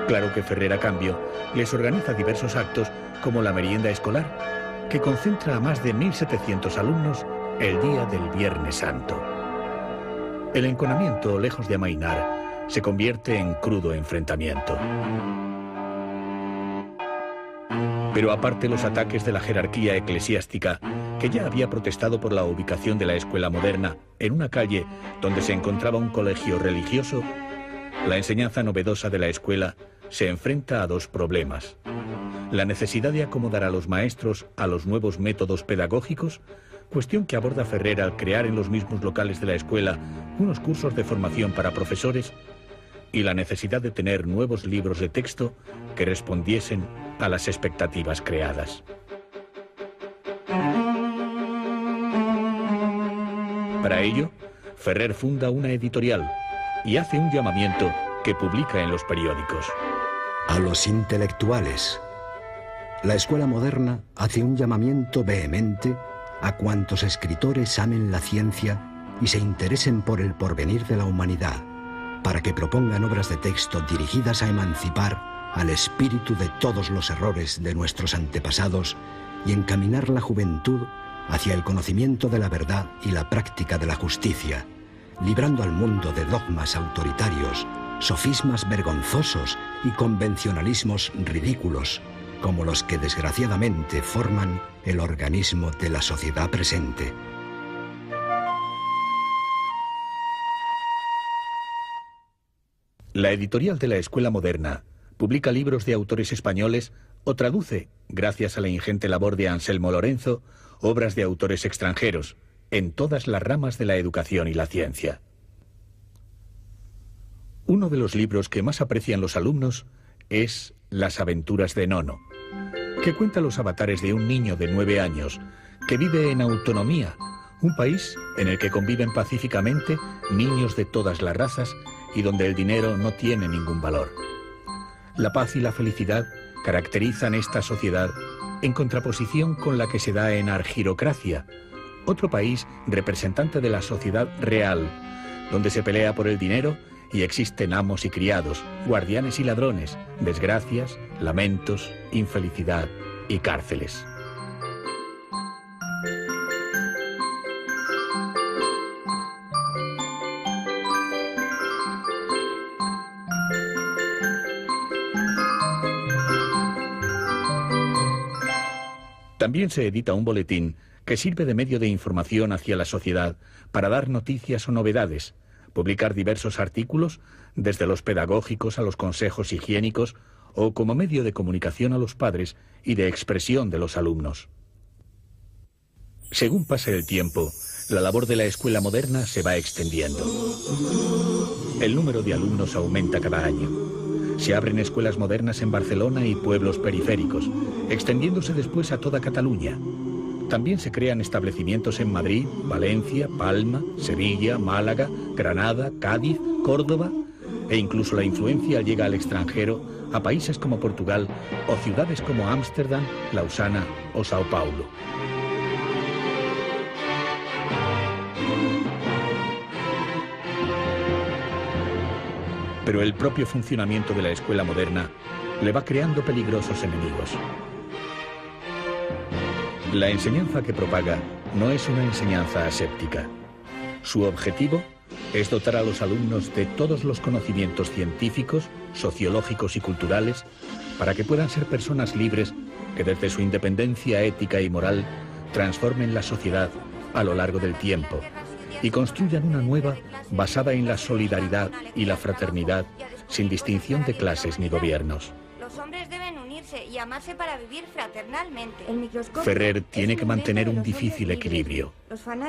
Speaker 1: Claro que Ferrer, a cambio, les organiza diversos actos, como la merienda escolar, que concentra a más de 1.700 alumnos el día del Viernes Santo. El enconamiento, lejos de amainar, se convierte en crudo enfrentamiento. Pero aparte los ataques de la jerarquía eclesiástica, que ya había protestado por la ubicación de la escuela moderna en una calle donde se encontraba un colegio religioso, la enseñanza novedosa de la escuela se enfrenta a dos problemas: la necesidad de acomodar a los maestros a los nuevos métodos pedagógicos, cuestión que aborda Ferrer al crear en los mismos locales de la escuela unos cursos de formación para profesores, y la necesidad de tener nuevos libros de texto que respondiesen a las expectativas creadas. Para ello, Ferrer funda una editorial y hace un llamamiento que publica en los periódicos.
Speaker 5: A los intelectuales. La escuela moderna hace un llamamiento vehemente a cuantos escritores amen la ciencia y se interesen por el porvenir de la humanidad, para que propongan obras de texto dirigidas a emancipar al espíritu de todos los errores de nuestros antepasados y encaminar la juventud hacia el conocimiento de la verdad y la práctica de la justicia, librando al mundo de dogmas autoritarios, sofismas vergonzosos y convencionalismos ridículos, como los que desgraciadamente forman el organismo de la sociedad presente.
Speaker 1: La editorial de la Escuela Moderna publica libros de autores españoles o traduce, gracias a la ingente labor de Anselmo Lorenzo, obras de autores extranjeros, en todas las ramas de la educación y la ciencia. Uno de los libros que más aprecian los alumnos es Las aventuras de Nono, que cuenta los avatares de un niño de 9 años que vive en autonomía, un país en el que conviven pacíficamente niños de todas las razas y donde el dinero no tiene ningún valor. La paz y la felicidad caracterizan esta sociedad, en contraposición con la que se da en Argirocracia, otro país representante de la sociedad real, donde se pelea por el dinero y existen amos y criados, guardianes y ladrones, desgracias, lamentos, infelicidad y cárceles. También se edita un boletín que sirve de medio de información hacia la sociedad para dar noticias o novedades, publicar diversos artículos, desde los pedagógicos a los consejos higiénicos, o como medio de comunicación a los padres y de expresión de los alumnos. Según pasa el tiempo, la labor de la escuela moderna se va extendiendo. El número de alumnos aumenta cada año. Se abren escuelas modernas en Barcelona y pueblos periféricos, extendiéndose después a toda Cataluña. También se crean establecimientos en Madrid, Valencia, Palma, Sevilla, Málaga, Granada, Cádiz, Córdoba, e incluso la influencia llega al extranjero, a países como Portugal o ciudades como Ámsterdam, Lausana o Sao Paulo. Pero el propio funcionamiento de la escuela moderna le va creando peligrosos enemigos. La enseñanza que propaga no es una enseñanza aséptica. Su objetivo es dotar a los alumnos de todos los conocimientos científicos, sociológicos y culturales para que puedan ser personas libres que desde su independencia ética y moral transformen la sociedad a lo largo del tiempo y construyan una nueva basada en la solidaridad y la fraternidad sin distinción de clases ni gobiernos.
Speaker 3: Los hombres deben unirse y amarse para vivir fraternalmente.
Speaker 1: Ferrer tiene que mantener un difícil equilibrio,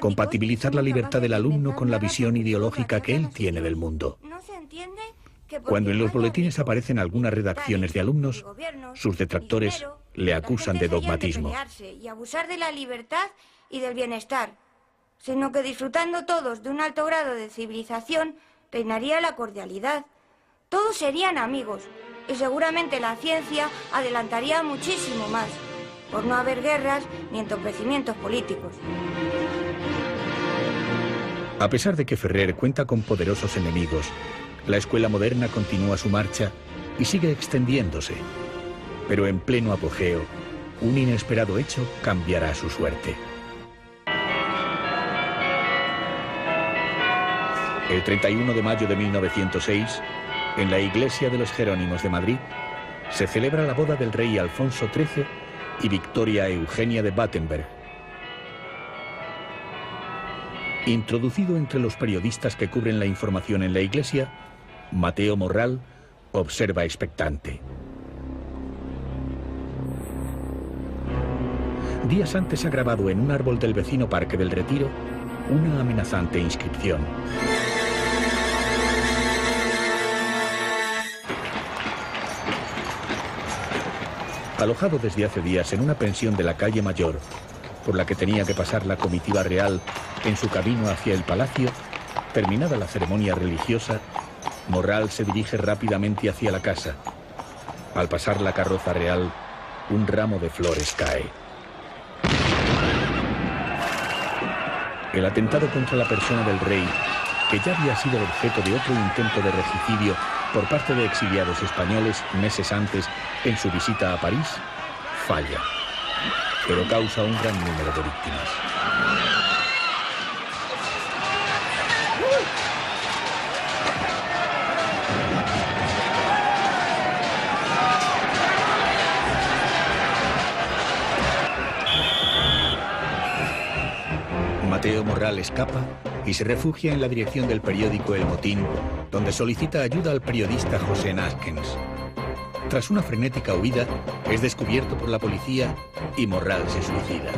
Speaker 1: compatibilizar la libertad del alumno con la visión ideológica que él tiene del mundo. Cuando en los boletines aparecen algunas redacciones de alumnos, sus detractores le acusan de dogmatismo.
Speaker 3: Y abusar de la libertad y del bienestar, sino que disfrutando todos de un alto grado de civilización, reinaría la cordialidad. Todos serían amigos, y seguramente la ciencia adelantaría muchísimo más, por no haber guerras ni entorpecimientos políticos.
Speaker 1: A pesar de que Ferrer cuenta con poderosos enemigos, la escuela moderna continúa su marcha y sigue extendiéndose. Pero en pleno apogeo, un inesperado hecho cambiará su suerte. El 31 de mayo de 1906, en la iglesia de los Jerónimos de Madrid, se celebra la boda del rey Alfonso XIII y Victoria Eugenia de Battenberg. Introducido entre los periodistas que cubren la información en la iglesia, Mateo Morral observa expectante. Días antes ha grabado en un árbol del vecino Parque del Retiro una amenazante inscripción. Alojado desde hace días en una pensión de la calle Mayor, por la que tenía que pasar la comitiva real en su camino hacia el palacio, terminada la ceremonia religiosa, Morral se dirige rápidamente hacia la casa. Al pasar la carroza real, un ramo de flores cae. El atentado contra la persona del rey, que ya había sido objeto de otro intento de regicidio por parte de exiliados españoles meses antes en su visita a París, falla, pero causa un gran número de víctimas. Mateo Morral escapa y se refugia en la dirección del periódico El Motín, donde solicita ayuda al periodista José Atkins. Tras una frenética huida, es descubierto por la policía y Morral se suicida.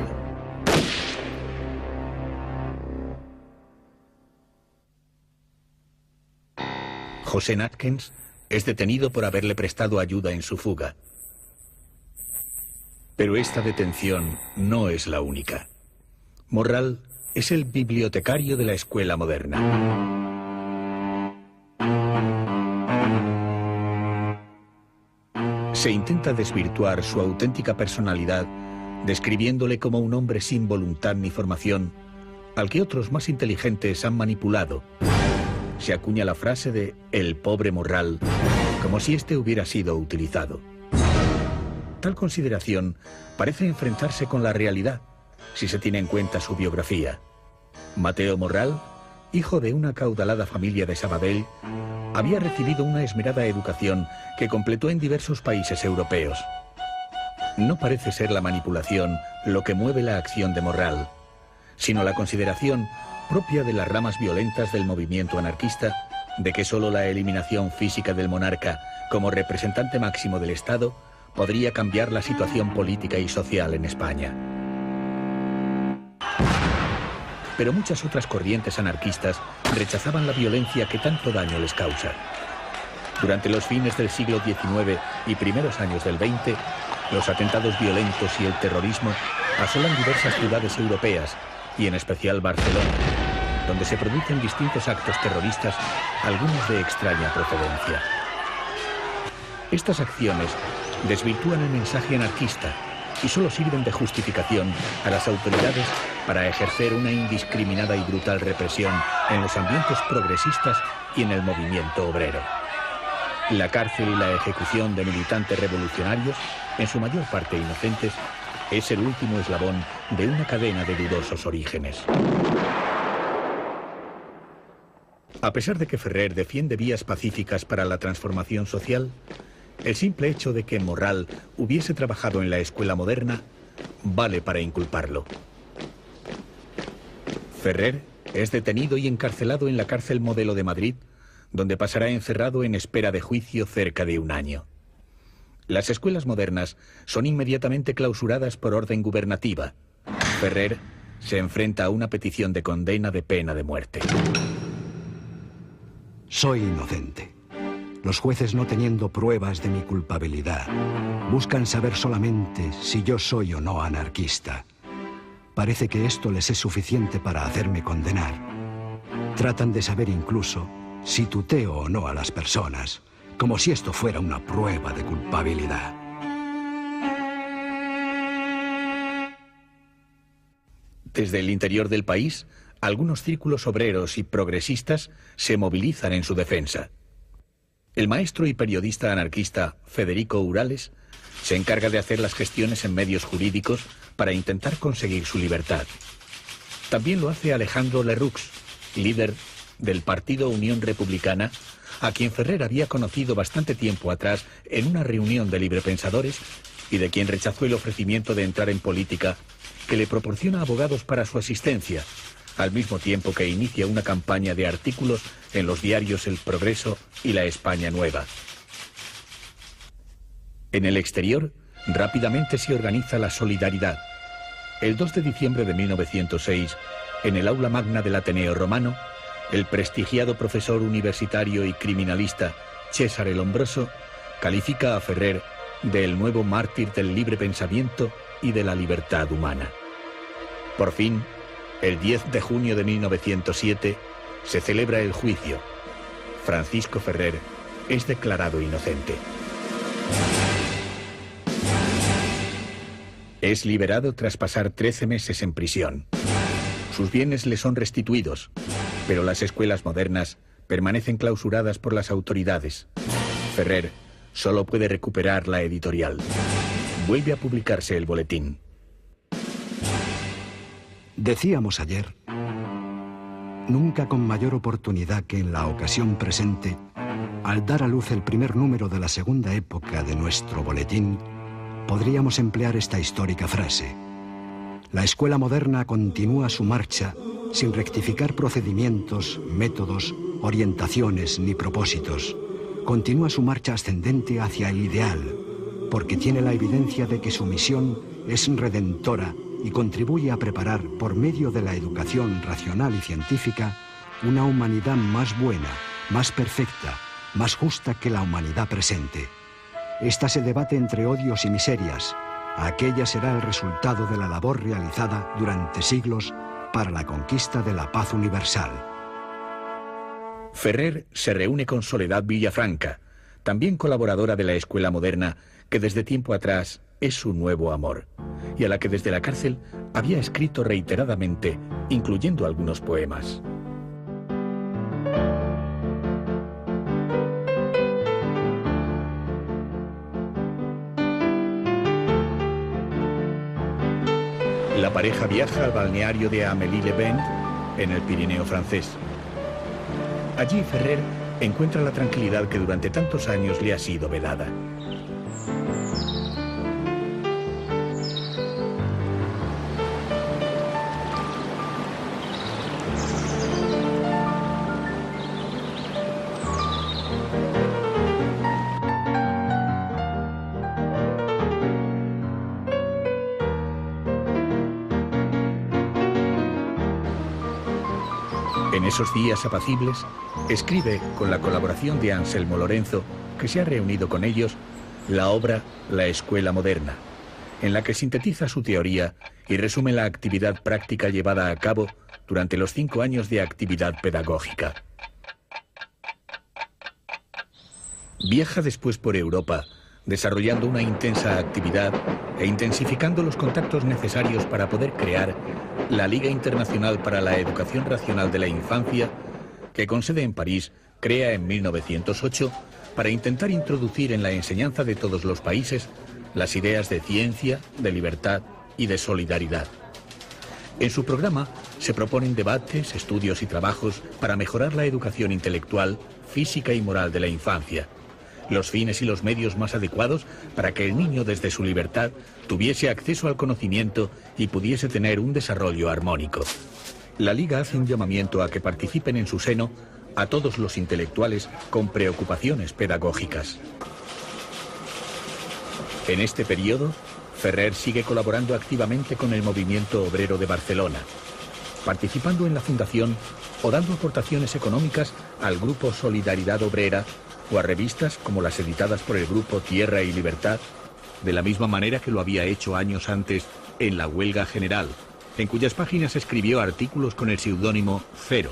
Speaker 1: José Atkins es detenido por haberle prestado ayuda en su fuga. Pero esta detención no es la única. Morral es el bibliotecario de la escuela moderna. Se intenta desvirtuar su auténtica personalidad, describiéndole como un hombre sin voluntad ni formación, al que otros más inteligentes han manipulado. Se acuña la frase de «el pobre Morral», como si éste hubiera sido utilizado. Tal consideración parece enfrentarse con la realidad, si se tiene en cuenta su biografía. Mateo Morral, hijo de una acaudalada familia de Sabadell, había recibido una esmerada educación que completó en diversos países europeos. No parece ser la manipulación lo que mueve la acción de Morral, sino la consideración propia de las ramas violentas del movimiento anarquista de que solo la eliminación física del monarca como representante máximo del Estado podría cambiar la situación política y social en España. Pero muchas otras corrientes anarquistas rechazaban la violencia que tanto daño les causa. Durante los fines del siglo XIX y primeros años del XX, los atentados violentos y el terrorismo asolan diversas ciudades europeas, y en especial Barcelona, donde se producen distintos actos terroristas, algunos de extraña procedencia. Estas acciones desvirtúan el mensaje anarquista y solo sirven de justificación a las autoridades para ejercer una indiscriminada y brutal represión en los ambientes progresistas y en el movimiento obrero. La cárcel y la ejecución de militantes revolucionarios, en su mayor parte inocentes, es el último eslabón de una cadena de dudosos orígenes. A pesar de que Ferrer defiende vías pacíficas para la transformación social, el simple hecho de que Morral hubiese trabajado en la escuela moderna vale para inculparlo. Ferrer es detenido y encarcelado en la cárcel Modelo de Madrid, donde pasará encerrado en espera de juicio cerca de 1 año. Las escuelas modernas son inmediatamente clausuradas por orden gubernativa. Ferrer se enfrenta a una petición de condena de pena de muerte.
Speaker 5: Soy inocente. Los jueces, no teniendo pruebas de mi culpabilidad, buscan saber solamente si yo soy o no anarquista. Parece que esto les es suficiente para hacerme condenar. Tratan de saber incluso si tuteo o no a las personas, como si esto fuera una prueba de culpabilidad.
Speaker 1: Desde el interior del país, algunos círculos obreros y progresistas se movilizan en su defensa. El maestro y periodista anarquista Federico Urales se encarga de hacer las gestiones en medios jurídicos para intentar conseguir su libertad. También lo hace Alejandro Lerroux, líder del partido Unión Republicana, a quien Ferrer había conocido bastante tiempo atrás en una reunión de librepensadores y de quien rechazó el ofrecimiento de entrar en política que le proporciona abogados para su asistencia, al mismo tiempo que inicia una campaña de artículos en los diarios El Progreso y La España Nueva. En el exterior, rápidamente se organiza la solidaridad. El 2 de diciembre de 1906, en el aula magna del Ateneo Romano, el prestigiado profesor universitario y criminalista César Lombroso califica a Ferrer de el nuevo mártir del libre pensamiento y de la libertad humana. Por fin, el 10 de junio de 1907, se celebra el juicio. Francisco Ferrer es declarado inocente. Es liberado tras pasar 13 meses en prisión. Sus bienes le son restituidos, pero las escuelas modernas permanecen clausuradas por las autoridades. Ferrer solo puede recuperar la editorial. Vuelve a publicarse el boletín.
Speaker 5: Decíamos ayer, nunca con mayor oportunidad que en la ocasión presente, al dar a luz el primer número de la segunda época de nuestro boletín, podríamos emplear esta histórica frase. La escuela moderna continúa su marcha sin rectificar procedimientos, métodos, orientaciones ni propósitos. Continúa su marcha ascendente hacia el ideal, porque tiene la evidencia de que su misión es redentora y contribuye a preparar, por medio de la educación racional y científica, una humanidad más buena, más perfecta, más justa que la humanidad presente. Esta se debate entre odios y miserias. Aquella será el resultado de la labor realizada durante siglos para la conquista de la paz universal.
Speaker 1: Ferrer se reúne con Soledad Villafranca, también colaboradora de la escuela moderna, que desde tiempo atrás es su nuevo amor, y a la que desde la cárcel había escrito reiteradamente, incluyendo algunos poemas. La pareja viaja al balneario de Amélie-les-Bains, en el Pirineo francés. Allí Ferrer encuentra la tranquilidad que durante tantos años le ha sido vedada. En esos días apacibles, escribe, con la colaboración de Anselmo Lorenzo, que se ha reunido con ellos, la obra La Escuela Moderna, en la que sintetiza su teoría y resume la actividad práctica llevada a cabo durante los 5 años de actividad pedagógica. Viaja después por Europa, desarrollando una intensa actividad e intensificando los contactos necesarios para poder crear la Liga Internacional para la Educación Racional de la Infancia, que con sede en París crea en 1908 para intentar introducir en la enseñanza de todos los países las ideas de ciencia, de libertad y de solidaridad. En su programa se proponen debates, estudios y trabajos para mejorar la educación intelectual, física y moral de la infancia, los fines y los medios más adecuados para que el niño desde su libertad tuviese acceso al conocimiento y pudiese tener un desarrollo armónico. La Liga hace un llamamiento a que participen en su seno a todos los intelectuales con preocupaciones pedagógicas. En este periodo, Ferrer sigue colaborando activamente con el movimiento obrero de Barcelona, participando en la fundación o dando aportaciones económicas al grupo Solidaridad Obrera o a revistas como las editadas por el grupo Tierra y Libertad, de la misma manera que lo había hecho años antes en La Huelga General, en cuyas páginas escribió artículos con el seudónimo Cero,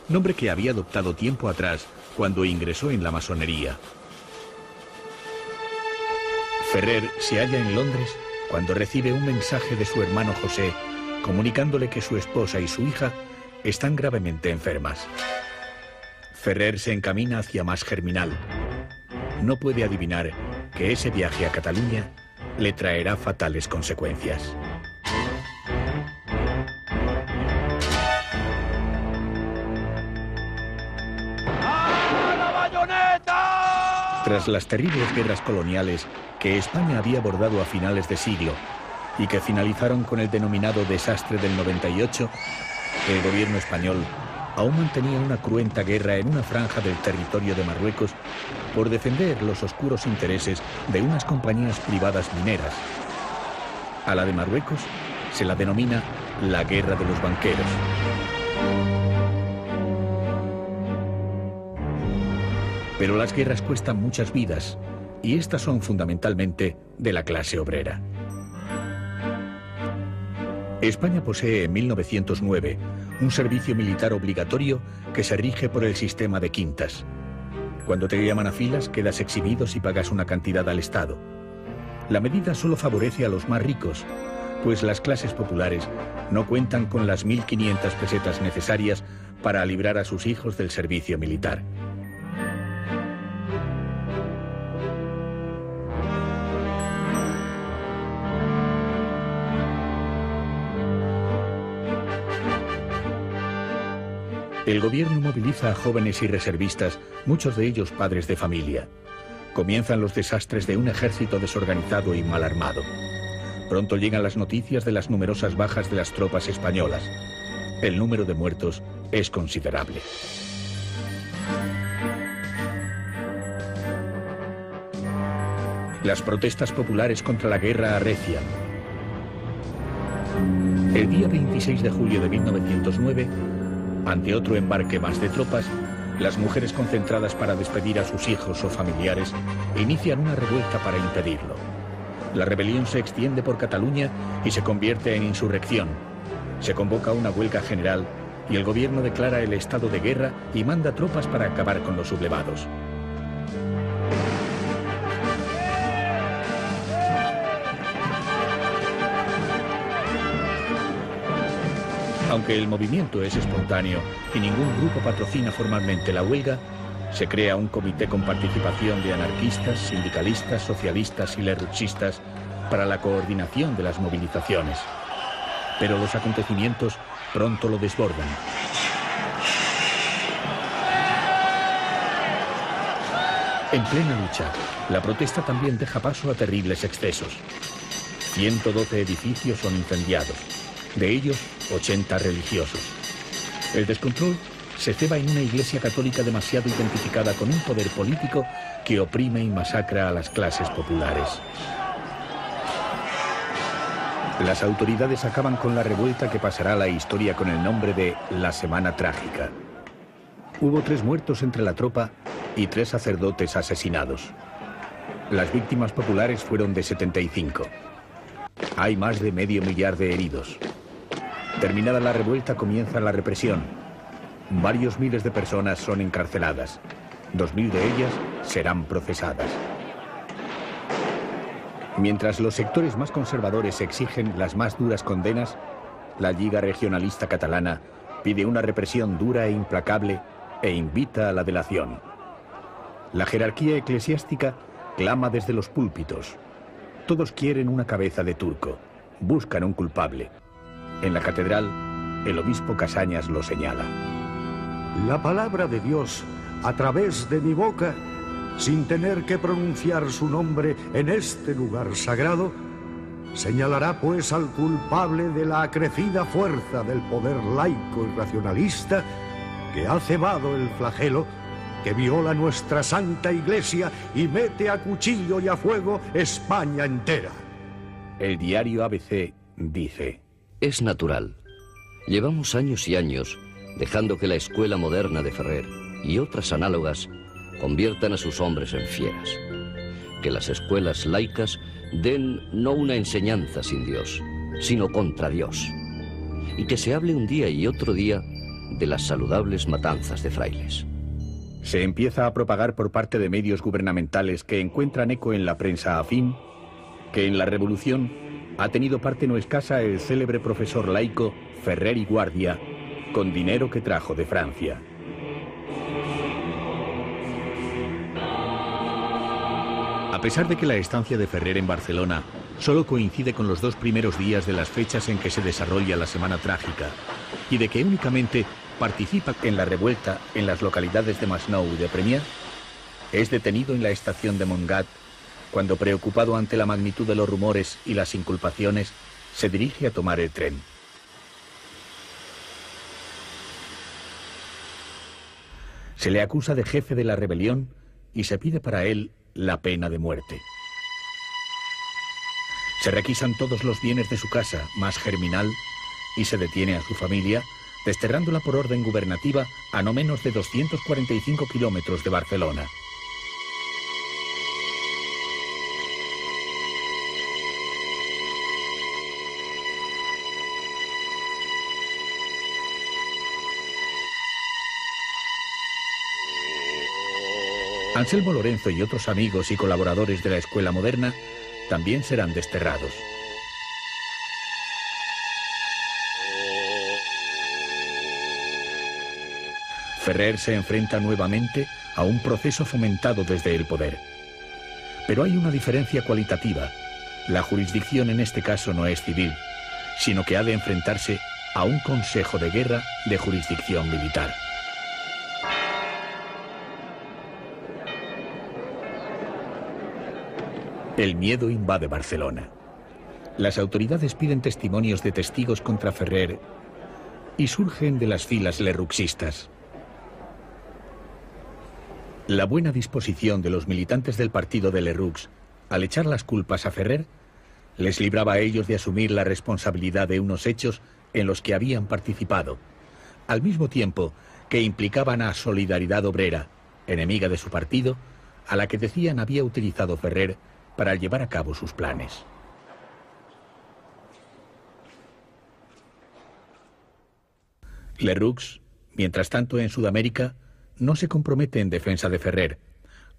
Speaker 1: nombre que había adoptado tiempo atrás cuando ingresó en la masonería. Ferrer se halla en Londres cuando recibe un mensaje de su hermano José comunicándole que su esposa y su hija están gravemente enfermas. Ferrer se encamina hacia Mas Germinal. No puede adivinar que ese viaje a Cataluña le traerá fatales consecuencias. Tras las terribles guerras coloniales que España había abordado a finales de siglo y que finalizaron con el denominado desastre del 98, el gobierno español aún mantenía una cruenta guerra en una franja del territorio de Marruecos por defender los oscuros intereses de unas compañías privadas mineras. A la de Marruecos se la denomina la Guerra de los Banqueros. Pero las guerras cuestan muchas vidas, y estas son fundamentalmente de la clase obrera. España posee en 1909 un servicio militar obligatorio que se rige por el sistema de quintas. Cuando te llaman a filas, quedas exhibido si pagas una cantidad al Estado. La medida solo favorece a los más ricos, pues las clases populares no cuentan con las 1.500 pesetas necesarias para librar a sus hijos del servicio militar. El gobierno moviliza a jóvenes y reservistas, muchos de ellos padres de familia. Comienzan los desastres de un ejército desorganizado y mal armado. Pronto llegan las noticias de las numerosas bajas de las tropas españolas. El número de muertos es considerable. Las protestas populares contra la guerra arrecian. El día 26 de julio de 1909, ante otro embarque más de tropas, las mujeres concentradas para despedir a sus hijos o familiares inician una revuelta para impedirlo. La rebelión se extiende por Cataluña y se convierte en insurrección. Se convoca una huelga general y el gobierno declara el estado de guerra y manda tropas para acabar con los sublevados. Aunque el movimiento es espontáneo y ningún grupo patrocina formalmente la huelga, se crea un comité con participación de anarquistas, sindicalistas, socialistas y lerrouxistas para la coordinación de las movilizaciones. Pero los acontecimientos pronto lo desbordan. En plena lucha, la protesta también deja paso a terribles excesos. 112 edificios son incendiados. De ellos, 80 religiosos. El descontrol se ceba en una iglesia católica demasiado identificada con un poder político que oprime y masacra a las clases populares. Las autoridades acaban con la revuelta que pasará a la historia con el nombre de la Semana Trágica. Hubo 3 muertos entre la tropa y 3 sacerdotes asesinados. Las víctimas populares fueron de 75. Hay más de medio millar de heridos. Terminada la revuelta comienza la represión. Varios miles de personas son encarceladas. 2000 de ellas serán procesadas. Mientras los sectores más conservadores exigen las más duras condenas, la Lliga Regionalista Catalana pide una represión dura e implacable e invita a la delación. La jerarquía eclesiástica clama desde los púlpitos. Todos quieren una cabeza de turco. Buscan un culpable. En la catedral, el obispo Casañas lo señala.
Speaker 4: La palabra de Dios, a través de mi boca, sin tener que pronunciar su nombre en este lugar sagrado, señalará pues al culpable de la acrecida fuerza del poder laico y racionalista que ha cebado el flagelo, que viola nuestra santa iglesia y mete a cuchillo y a fuego España entera.
Speaker 1: El diario ABC dice:
Speaker 7: Es natural. Llevamos años y años dejando que la escuela moderna de Ferrer y otras análogas conviertan a sus hombres en fieras. Que las escuelas laicas den no una enseñanza sin Dios, sino contra Dios. Y que se hable un día y otro día de las saludables matanzas de frailes.
Speaker 1: Se empieza a propagar por parte de medios gubernamentales que encuentran eco en la prensa afín que en la Revolución ha tenido parte no escasa el célebre profesor laico Ferrer y Guardia, con dinero que trajo de Francia. A pesar de que la estancia de Ferrer en Barcelona solo coincide con los 2 primeros días de las fechas en que se desarrolla la Semana Trágica, y de que únicamente participa en la revuelta en las localidades de Masnou y de Premià, es detenido en la estación de Montgat cuando, preocupado ante la magnitud de los rumores y las inculpaciones, se dirige a tomar el tren. Se le acusa de jefe de la rebelión y se pide para él la pena de muerte. Se requisan todos los bienes de su casa, más Germinal, y se detiene a su familia, desterrándola por orden gubernativa a no menos de 245 kilómetros de Barcelona. Anselmo Lorenzo y otros amigos y colaboradores de la escuela moderna también serán desterrados. Ferrer se enfrenta nuevamente a un proceso fomentado desde el poder. Pero hay una diferencia cualitativa. La jurisdicción en este caso no es civil, sino que ha de enfrentarse a un consejo de guerra de jurisdicción militar. El miedo invade Barcelona. Las autoridades piden testimonios de testigos contra Ferrer y surgen de las filas lerrouxistas. La buena disposición de los militantes del partido de Lerroux al echar las culpas a Ferrer les libraba a ellos de asumir la responsabilidad de unos hechos en los que habían participado, al mismo tiempo que implicaban a Solidaridad Obrera, enemiga de su partido, a la que decían había utilizado Ferrer para llevar a cabo sus planes. Lerroux, mientras tanto en Sudamérica, no se compromete en defensa de Ferrer,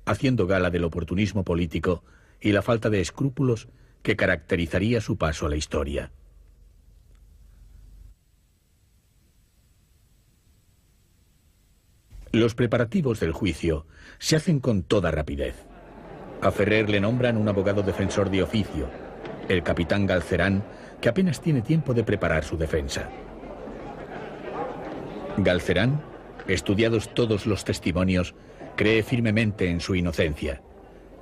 Speaker 1: haciendo gala del oportunismo político y la falta de escrúpulos que caracterizaría su paso a la historia. Los preparativos del juicio se hacen con toda rapidez. A Ferrer le nombran un abogado defensor de oficio, el capitán Galcerán, que apenas tiene tiempo de preparar su defensa. Galcerán, estudiados todos los testimonios, cree firmemente en su inocencia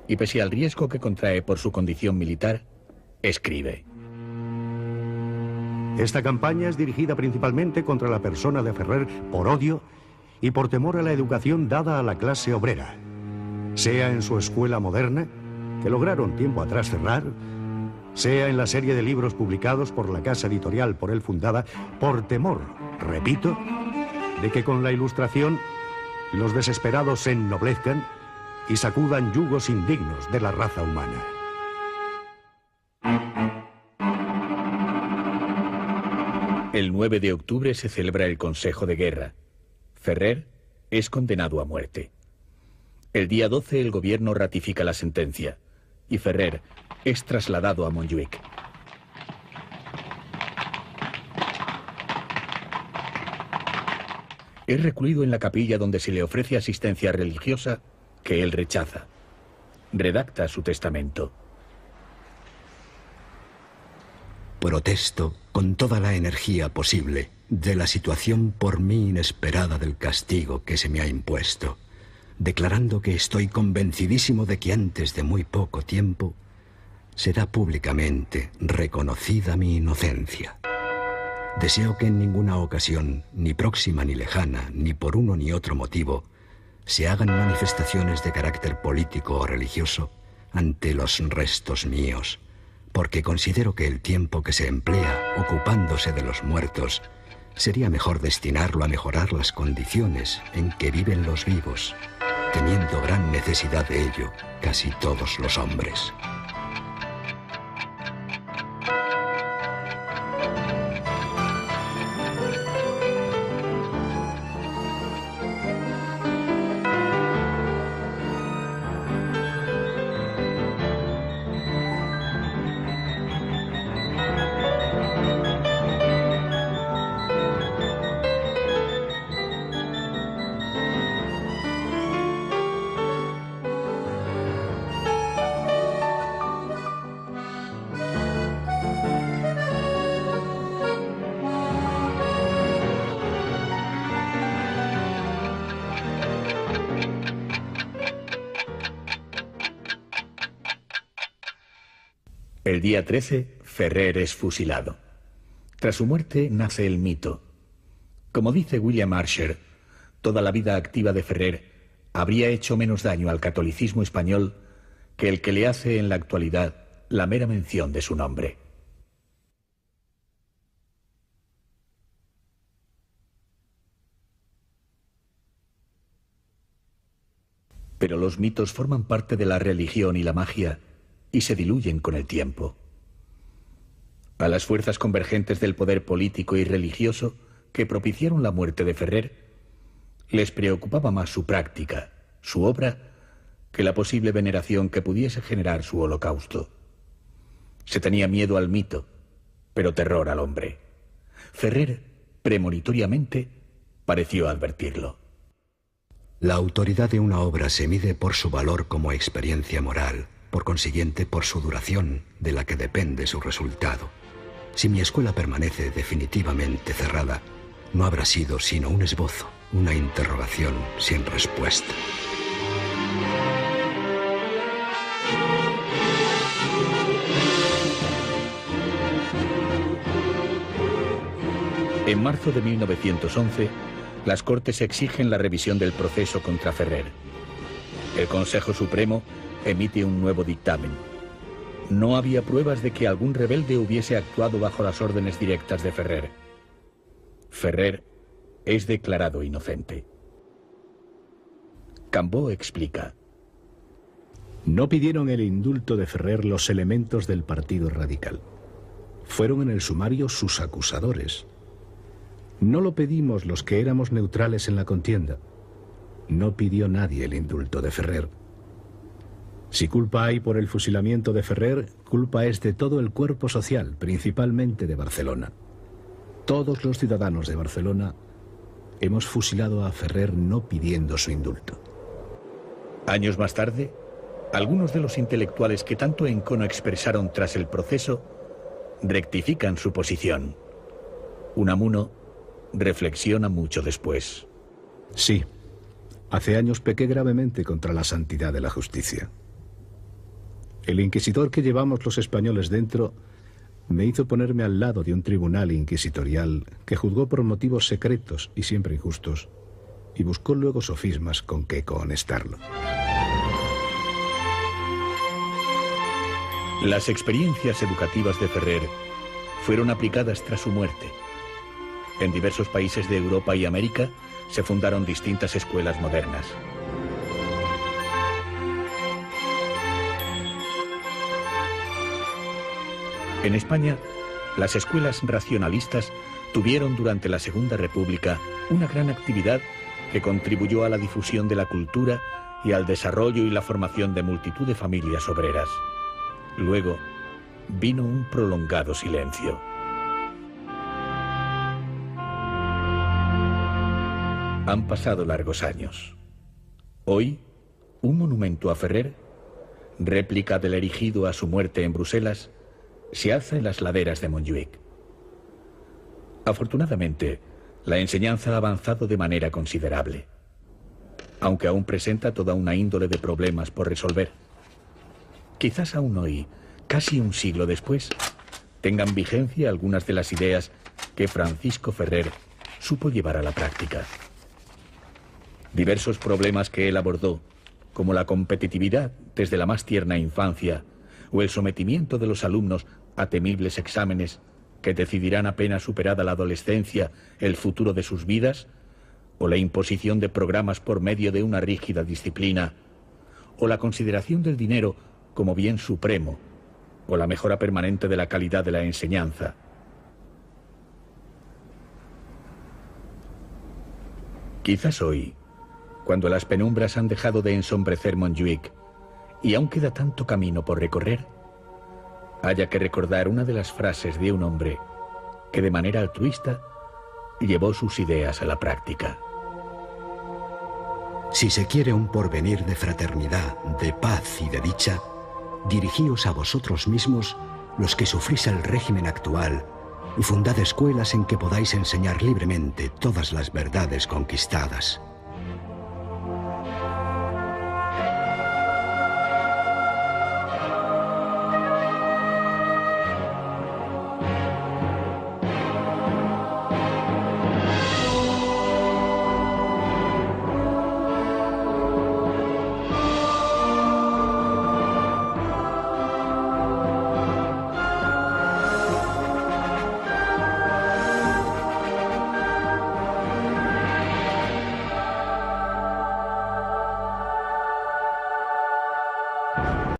Speaker 1: y, pese al riesgo que contrae por su condición militar, escribe:
Speaker 4: Esta campaña es dirigida principalmente contra la persona de Ferrer por odio y por temor a la educación dada a la clase obrera, sea en su escuela moderna, que lograron tiempo atrás cerrar, sea en la serie de libros publicados por la casa editorial por él fundada, por temor, repito, de que con la Ilustración los desesperados se ennoblezcan y sacudan yugos indignos de la raza humana.
Speaker 1: El 9 de octubre se celebra el Consejo de Guerra. Ferrer es condenado a muerte. El día 12 el gobierno ratifica la sentencia y Ferrer es trasladado a Montjuïc. Es recluido en la capilla donde se le ofrece asistencia religiosa que él rechaza. Redacta su testamento.
Speaker 5: protesto con toda la energía posible de la situación por mí inesperada del castigo que se me ha impuesto, declarando que estoy convencidísimo de que antes de muy poco tiempo será públicamente reconocida mi inocencia. Deseo que en ninguna ocasión, ni próxima ni lejana, ni por uno ni otro motivo, se hagan manifestaciones de carácter político o religioso ante los restos míos, porque considero que el tiempo que se emplea ocupándose de los muertos sería mejor destinarlo a mejorar las condiciones en que viven los vivos, teniendo gran necesidad de ello casi todos los hombres.
Speaker 1: El día 13, Ferrer es fusilado. Tras su muerte nace el mito. Como dice William Archer, toda la vida activa de Ferrer habría hecho menos daño al catolicismo español que el que le hace en la actualidad la mera mención de su nombre. Pero los mitos forman parte de la religión y la magia y se diluyen con el tiempo. A las fuerzas convergentes del poder político y religioso que propiciaron la muerte de Ferrer, les preocupaba más su práctica, su obra, que la posible veneración que pudiese generar su holocausto. Se tenía miedo al mito, pero terror al hombre. Ferrer, premonitoriamente, pareció advertirlo.
Speaker 5: La autoridad de una obra se mide por su valor como experiencia moral, por consiguiente por su duración, de la que depende su resultado. Si mi escuela permanece definitivamente cerrada, no habrá sido sino un esbozo, una interrogación sin respuesta.
Speaker 1: En marzo de 1911, las Cortes exigen la revisión del proceso contra Ferrer. El Consejo Supremo emite un nuevo dictamen. No había pruebas de que algún rebelde hubiese actuado bajo las órdenes directas de Ferrer. Ferrer es declarado inocente. Cambó explica.
Speaker 2: No pidieron el indulto de Ferrer los elementos del Partido Radical. Fueron en el sumario sus acusadores. No lo pedimos los que éramos neutrales en la contienda. No pidió nadie el indulto de Ferrer. Si culpa hay por el fusilamiento de Ferrer, culpa es de todo el cuerpo social, principalmente de Barcelona. Todos los ciudadanos de Barcelona hemos fusilado a Ferrer no pidiendo su indulto.
Speaker 1: Años más tarde, algunos de los intelectuales que tanto encono expresaron tras el proceso rectifican su posición. Unamuno reflexiona mucho después.
Speaker 2: Sí, hace años pequé gravemente contra la santidad de la justicia. El inquisidor que llevamos los españoles dentro me hizo ponerme al lado de un tribunal inquisitorial que juzgó por motivos secretos y siempre injustos y buscó luego sofismas con que cohonestarlo.
Speaker 1: Las experiencias educativas de Ferrer fueron aplicadas tras su muerte. En diversos países de Europa y América se fundaron distintas escuelas modernas. En España, las escuelas racionalistas tuvieron durante la Segunda República una gran actividad que contribuyó a la difusión de la cultura y al desarrollo y la formación de multitud de familias obreras. Luego, vino un prolongado silencio. Han pasado largos años. Hoy, un monumento a Ferrer, réplica del erigido a su muerte en Bruselas, se alza en las laderas de Montjuic. Afortunadamente, la enseñanza ha avanzado de manera considerable, aunque aún presenta toda una índole de problemas por resolver. Quizás aún hoy, casi un siglo después, tengan vigencia algunas de las ideas que Francisco Ferrer supo llevar a la práctica. Diversos problemas que él abordó, como la competitividad desde la más tierna infancia o el sometimiento de los alumnos a temibles exámenes que decidirán apenas superada la adolescencia el futuro de sus vidas, o la imposición de programas por medio de una rígida disciplina, o la consideración del dinero como bien supremo, o la mejora permanente de la calidad de la enseñanza. Quizás hoy, cuando las penumbras han dejado de ensombrecer Montjuic y aún queda tanto camino por recorrer, haya que recordar una de las frases de un hombre que de manera altruista llevó sus ideas a la práctica.
Speaker 5: Si se quiere un porvenir de fraternidad, de paz y de dicha, dirigíos a vosotros mismos, los que sufrís el régimen actual, y fundad escuelas en que podáis enseñar libremente todas las verdades conquistadas.